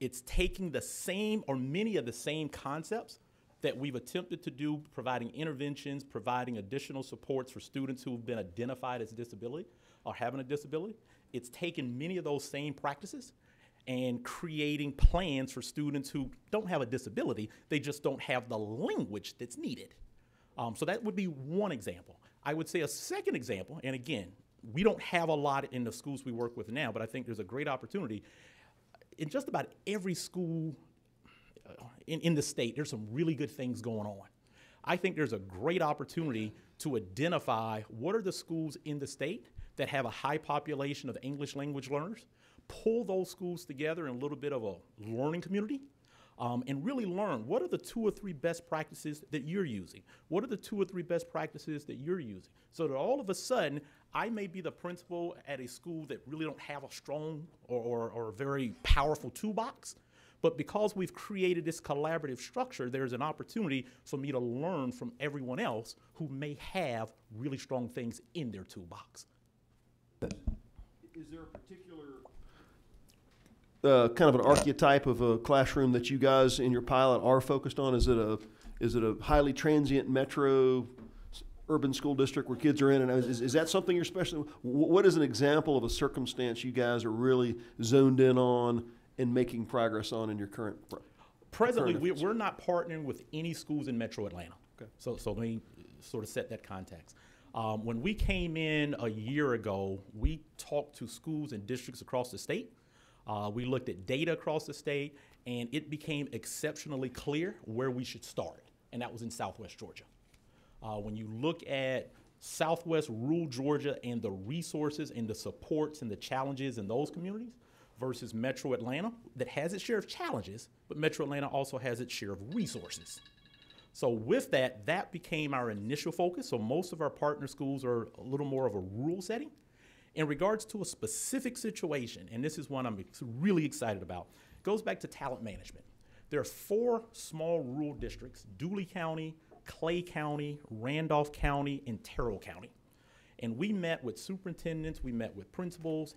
it's taking the same or many of the same concepts that we've attempted to do, providing interventions, providing additional supports for students who have been identified as disability or having a disability. It's taken many of those same practices and creating plans for students who don't have a disability, they just don't have the language that's needed. So that would be one example. I would say a second example, and again, we don't have a lot in the schools we work with now, but I think there's a great opportunity. In just about every school in the state, there's some really good things going on. I think there's a great opportunity to identify what are the schools in the state that have a high population of English language learners, pull those schools together in a little bit of a learning community, and really learn what are the 2 or 3 best practices that you're using? What are the 2 or 3 best practices that you're using? So that all of a sudden, I may be the principal at a school that really don't have a strong or a very powerful toolbox, but because we've created this collaborative structure, there's an opportunity for me to learn from everyone else who may have really strong things in their toolbox. Is there a particular kind of an archetype of a classroom that you guys in your pilot are focused on? Is it a highly transient metro urban school district where kids are in? And is that something you're especially? What is an example of a circumstance you guys are really zoned in on and making progress on in your current? Presently, we're not partnering with any schools in Metro Atlanta. Okay. So let me sort of set that context. When we came in a year ago, we talked to schools and districts across the state. We looked at data across the state, and it became exceptionally clear where we should start, and that was in Southwest Georgia. When you look at Southwest rural Georgia and the resources and the supports and the challenges in those communities versus Metro Atlanta, that has its share of challenges, but Metro Atlanta also has its share of resources. So with that, that became our initial focus. So most of our partner schools are a little more of a rural setting. In regards to a specific situation, and this is one I'm really excited about, goes back to talent management. There are 4 small rural districts, Dooley County, Clay County, Randolph County, and Terrell County. And we met with superintendents, we met with principals,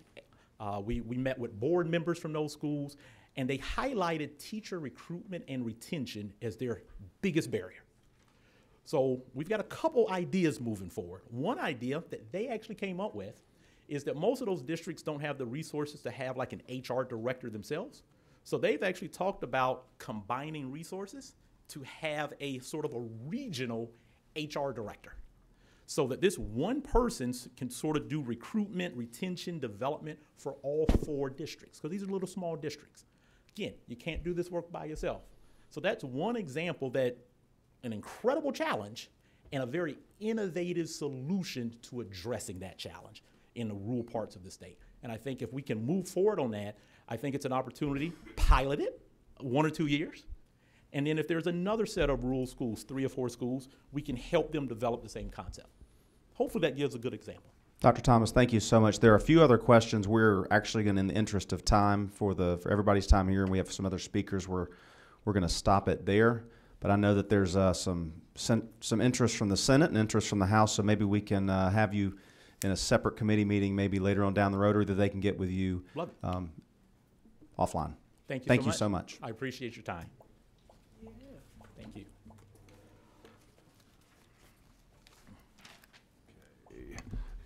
we met with board members from those schools, and they highlighted teacher recruitment and retention as their biggest barrier. So we've got a couple ideas moving forward. One idea that they actually came up with is that most of those districts don't have the resources to have like an HR director themselves. So they've actually talked about combining resources to have a sort of a regional HR director, so that this one person can sort of do recruitment, retention, development for all 4 districts, because these are little small districts. Again, you can't do this work by yourself. So that's one example that an incredible challenge and a very innovative solution to addressing that challenge in the rural parts of the state. And I think if we can move forward on that, I think it's an opportunity, pilot it 1 or 2 years, and then if there's another set of rural schools, 3 or 4 schools, we can help them develop the same concept. Hopefully that gives a good example. Dr. Thomas, thank you so much. There are a few other questions. We're actually going to, in the interest of time, for everybody's time here, and we have some other speakers, we're going to stop it there. But I know that there's some interest from the Senate and interest from the House, so maybe we can have you in a separate committee meeting, maybe later on down the road, or that they can get with you Love it. offline. Thank you Thank so you much. so much. I appreciate your time. Thank you.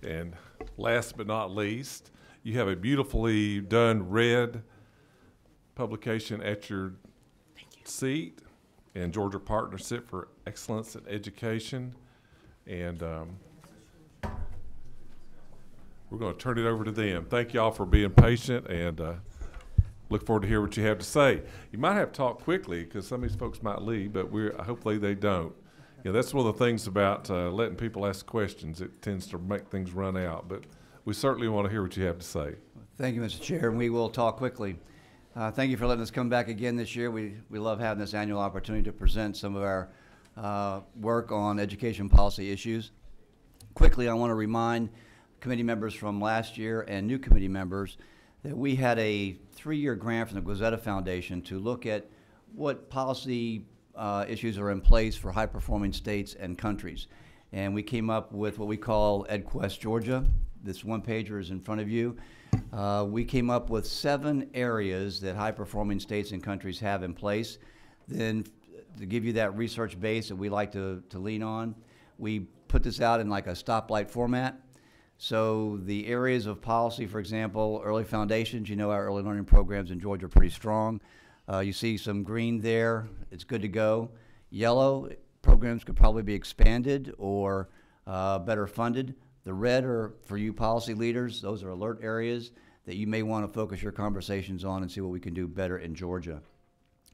And last but not least, you have a beautifully done red publication at your seat, and Georgia Partnership for Excellence in Education. And we're going to turn it over to them. Thank you all for being patient, and look forward to hear what you have to say. You might have to talk quickly because some of these folks might leave, but hopefully they don't. You know, that's one of the things about letting people ask questions. It tends to make things run out, but we certainly want to hear what you have to say. Thank you, Mr. Chair, and we will talk quickly. Thank you for letting us come back again this year. We love having this annual opportunity to present some of our work on education policy issues. Quickly, I want to remind committee members from last year and new committee members that we had a 3-year grant from the Guazetta Foundation to look at what policy issues are in place for high-performing states and countries. And we came up with what we call EdQuest Georgia. This one-pager is in front of you. We came up with 7 areas that high-performing states and countries have in place. Then, to give you that research base that we like to lean on, we put this out in like a stoplight format. So the areas of policy, for example, early foundations, you know our early learning programs in Georgia are pretty strong. You see some green there, it's good to go. Yellow, programs could probably be expanded or better funded. The red are for you policy leaders. Those are alert areas that you may want to focus your conversations on and see what we can do better in Georgia.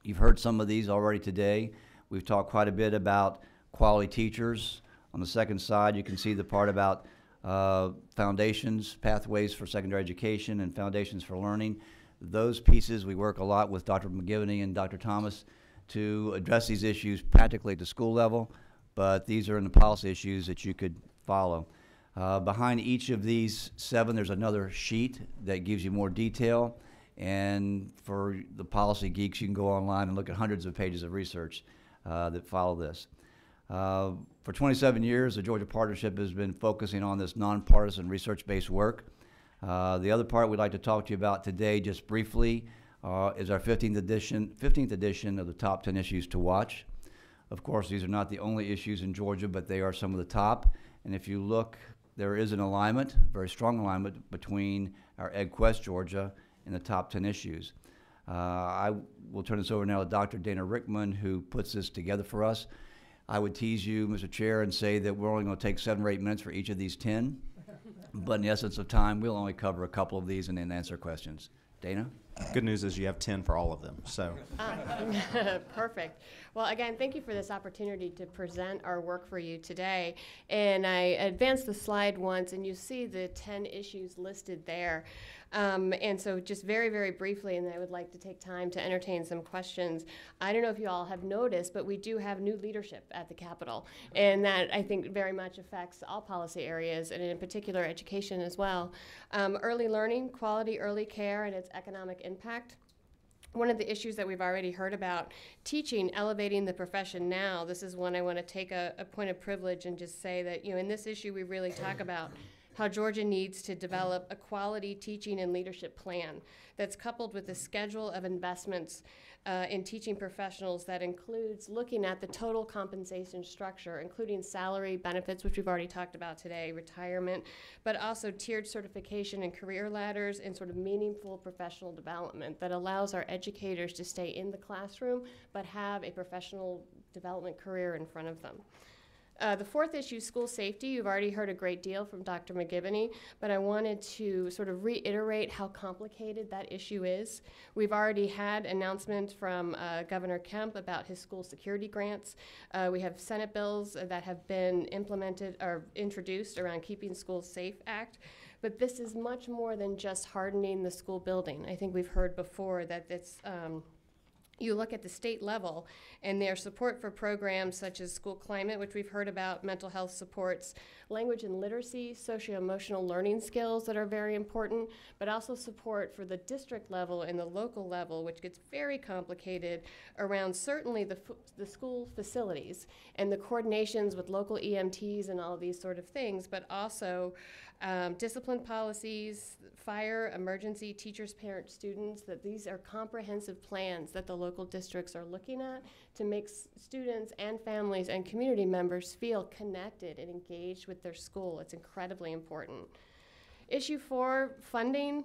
You've heard some of these already today. We've talked quite a bit about quality teachers. On the second side, you can see the part about foundations, pathways for secondary education, and foundations for learning. Those pieces, we work a lot with Dr. McGivney and Dr. Thomas to address these issues practically at the school level, but these are in the policy issues that you could follow. Behind each of these 7, there's another sheet that gives you more detail, and for the policy geeks, you can go online and look at hundreds of pages of research that follow this. For 27 years, the Georgia Partnership has been focusing on this nonpartisan research-based work. The other part we'd like to talk to you about today, just briefly, is our 15th edition of the Top 10 Issues to Watch. Of course, these are not the only issues in Georgia, but they are some of the top. And if you look, there is an alignment, very strong alignment, between our EdQuest Georgia and the top 10 issues. I will turn this over now to Dr. Dana Rickman, who puts this together for us. I would tease you, Mr. Chair, and say that we're only going to take 7 or 8 minutes for each of these 10. But in the essence of time, we'll only cover a couple of these and then answer questions. Dana? Good news is you have 10 for all of them. So. Perfect. Well, again, thank you for this opportunity to present our work for you today. And I advanced the slide once, and you see the 10 issues listed there. And so just very, very briefly, and I would like to take time to entertain some questions. I don't know if you all have noticed, but we do have new leadership at the Capitol. And that, I think, very much affects all policy areas, and in particular education as well. Early learning, quality early care, and its economic impact. One of the issues that we've already heard about, teaching, elevating the profession now. This is one I want to take a point of privilege and just say that, in this issue we really talk about how Georgia needs to develop a quality teaching and leadership plan that's coupled with a schedule of investments in teaching professionals that includes looking at the total compensation structure, including salary, benefits, which we've already talked about today, retirement, but also tiered certification and career ladders and sort of meaningful professional development that allows our educators to stay in the classroom but have a professional development career in front of them. The 4th issue, school safety. You've already heard a great deal from Dr. McGivney, but I wanted to sort of reiterate how complicated that issue is. We've already had announcements from Governor Kemp about his school security grants. We have Senate bills that have been implemented or introduced around Keeping Schools Safe Act. But this is much more than just hardening the school building. I think we've heard before that it's you look at the state level and their support for programs such as school climate, which we've heard about, mental health supports, language and literacy, socio-emotional learning skills that are very important, but also support for the district level and the local level, which gets very complicated around certainly the school facilities and the coordinations with local EMTs and all of these sort of things, but also Discipline policies, fire, emergency, teachers, parents, students, that these are comprehensive plans that the local districts are looking at to make students and families and community members feel connected and engaged with their school. It's incredibly important. Issue 4, funding.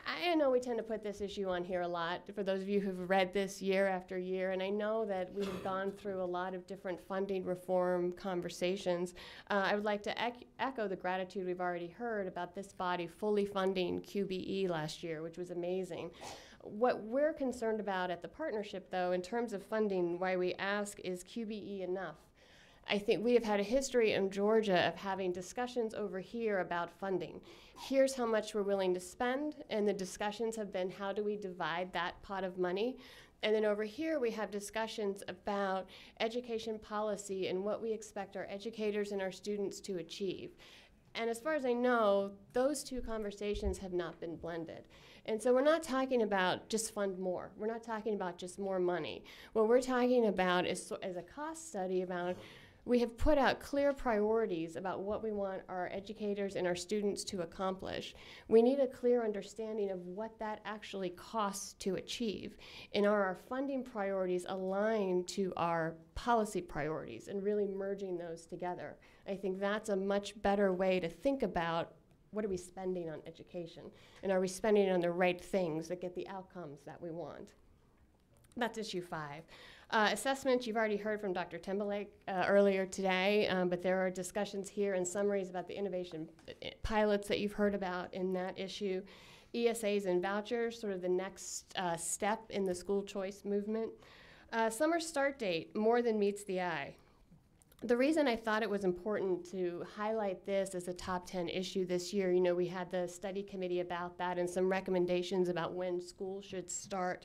I know we tend to put this issue on here a lot for those of you who've read this year after year, and I know that we've gone through a lot of different funding reform conversations. I would like to echo the gratitude we've already heard about this body fully funding QBE last year, which was amazing. What we're concerned about at the partnership, though, in terms of funding, why we ask, is QBE enough? I think we have had a history in Georgia of having discussions over here about funding. Here's how much we're willing to spend, and the discussions have been, how do we divide that pot of money? And then over here we have discussions about education policy and what we expect our educators and our students to achieve. And as far as I know, those two conversations have not been blended. And so we're not talking about just fund more. We're not talking about just more money. What we're talking about is a cost study about, we have put out clear priorities about what we want our educators and our students to accomplish. We need a clear understanding of what that actually costs to achieve. And are our funding priorities aligned to our policy priorities, and really merging those together? I think that's a much better way to think about, what are we spending on education? And are we spending it on the right things that get the outcomes that we want? That's issue 5. Assessment, you've already heard from Dr. Timberlake earlier today, but there are discussions here and summaries about the innovation pilots that you've heard about in that issue. ESAs and vouchers, sort of the next step in the school choice movement. Summer start date, more than meets the eye. The reason I thought it was important to highlight this as a top 10 issue this year, you know, we had the study committee about that and some recommendations about when school should start.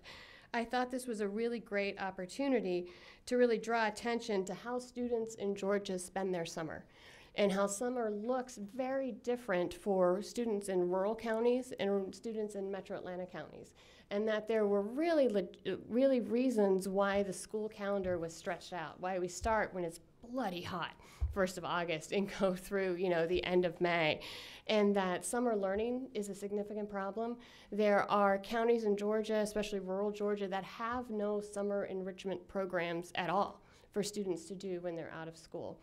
I thought this was a really great opportunity to really draw attention to how students in Georgia spend their summer, and how summer looks very different for students in rural counties and students in metro Atlanta counties, and that there were really reasons why the school calendar was stretched out, why we start when it's bloody hot, 1st of August, and go through, you know, the end of May. And that summer learning is a significant problem. There are counties in Georgia, especially rural Georgia, that have no summer enrichment programs at all for students to do when they're out of school.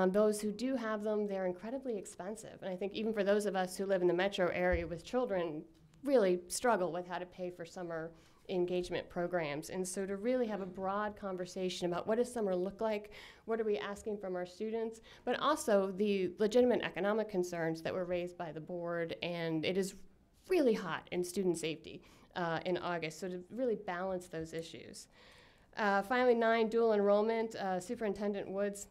Those who do have them, they're incredibly expensive. And I think even for those of us who live in the metro area with children, really struggle with how to pay for summer engagement programs. And so to really have a broad conversation about what does summer look like, what are we asking from our students, but also the legitimate economic concerns that were raised by the board. And it is really hot in student safety in August, so to really balance those issues. Finally, 9, dual enrollment. Superintendent Woods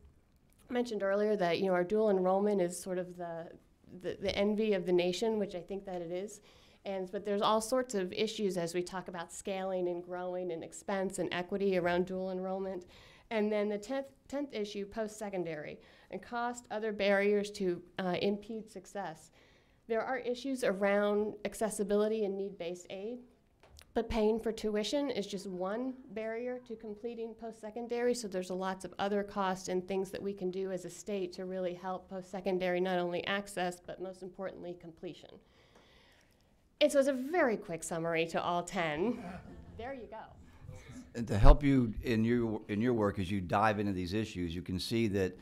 mentioned earlier that, you know, our dual enrollment is sort of the envy of the nation, which I think that it is. But there's all sorts of issues as we talk about scaling and growing and expense and equity around dual enrollment. And then the 10th issue, post-secondary, and cost, other barriers to impede success. There are issues around accessibility and need-based aid, but paying for tuition is just one barrier to completing post-secondary, so there's lots of other costs and things that we can do as a state to really help post-secondary not only access, but most importantly, completion. And so it's a very quick summary to all 10. There you go. And to help you in your work as you dive into these issues, you can see that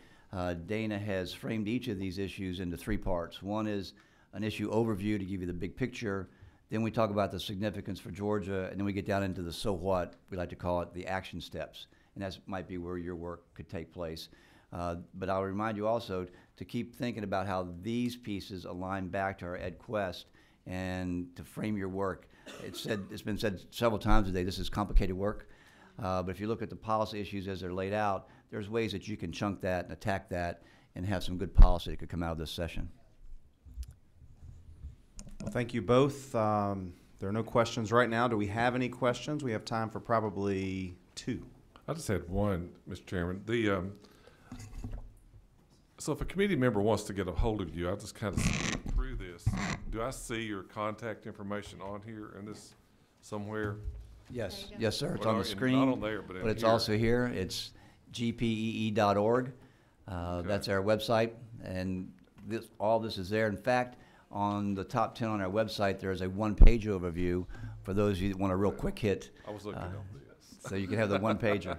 Dana has framed each of these issues into 3 parts. One is an issue overview to give you the big picture. Then we talk about the significance for Georgia, and then we get down into the so what, we like to call it the action steps. And that might be where your work could take place. But I'll remind you also to keep thinking about how these pieces align back to our EdQuest, and to frame your work. It's been said several times today, this is complicated work. But if you look at the policy issues as they're laid out, there's ways that you can chunk that and attack that and have some good policy that could come out of this session. Well, thank you both. There are no questions right now. Do we have any questions? We have time for probably 2. I just had one, Mr. Chairman. So if a committee member wants to get a hold of you, I'll just kind of skip through this. Do I see your contact information on here in this somewhere? Yes, yes, sir. It's Well, on the screen. Not on there, but it's here. also here. It's gpee.org. Okay. That's our website. And all this is there. In fact, on the top 10 on our website, there is a one-page overview for those of you that want a real quick hit. I was looking at this. So you can have the one-pager.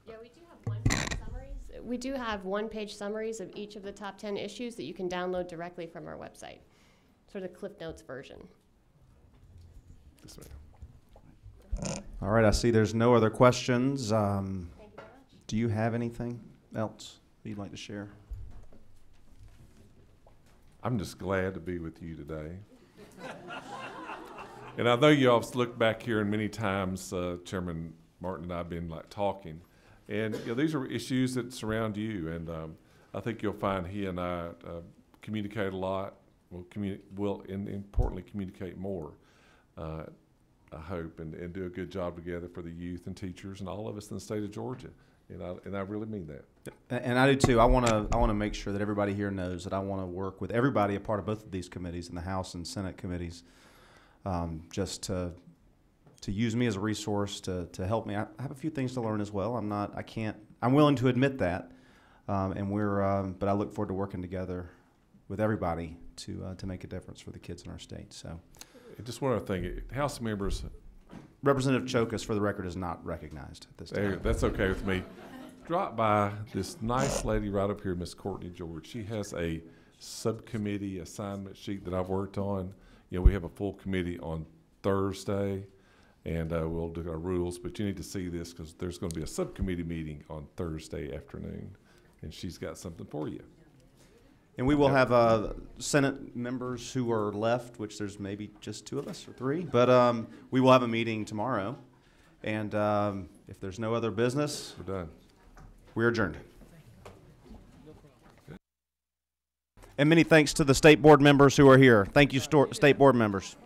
Yeah, we do have one-page summaries. We do have one-page summaries of each of the top 10 issues that you can download directly from our website, sort of Cliff Notes version. This way. All right, I see there's no other questions. Thank you very much. Do you have anything else that you'd like to share? I'm just glad to be with you today. And I know you all look back here and many times Chairman Martin and I have been like talking. And these are issues that surround you. And I think you'll find he and I communicate a lot. We'll importantly communicate more, I hope, and do a good job together for the youth and teachers and all of us in the state of Georgia. And I really mean that. And I do too. I want to make sure that everybody here knows that I want to work with everybody a part of both of these committees, in the House and Senate committees, just to use me as a resource to help me. I have a few things to learn as well. I'm willing to admit that, but I look forward to working together with everybody to make a difference for the kids in our state. So, just one other thing, House members. Representative Chokas, for the record, is not recognized at this time. That's okay with me. Drop by this nice lady right up here, Miss Courtney George. She has a subcommittee assignment sheet that I've worked on. We have a full committee on Thursday, and we'll do our rules. But you need to see this because there's going to be a subcommittee meeting on Thursday afternoon, and she's got something for you. And we will have Senate members who are left, which there's maybe just 2 of us or 3. But we will have a meeting tomorrow. And if there's no other business, we're done. We're adjourned. And many thanks to the state board members who are here. Thank you, state board members.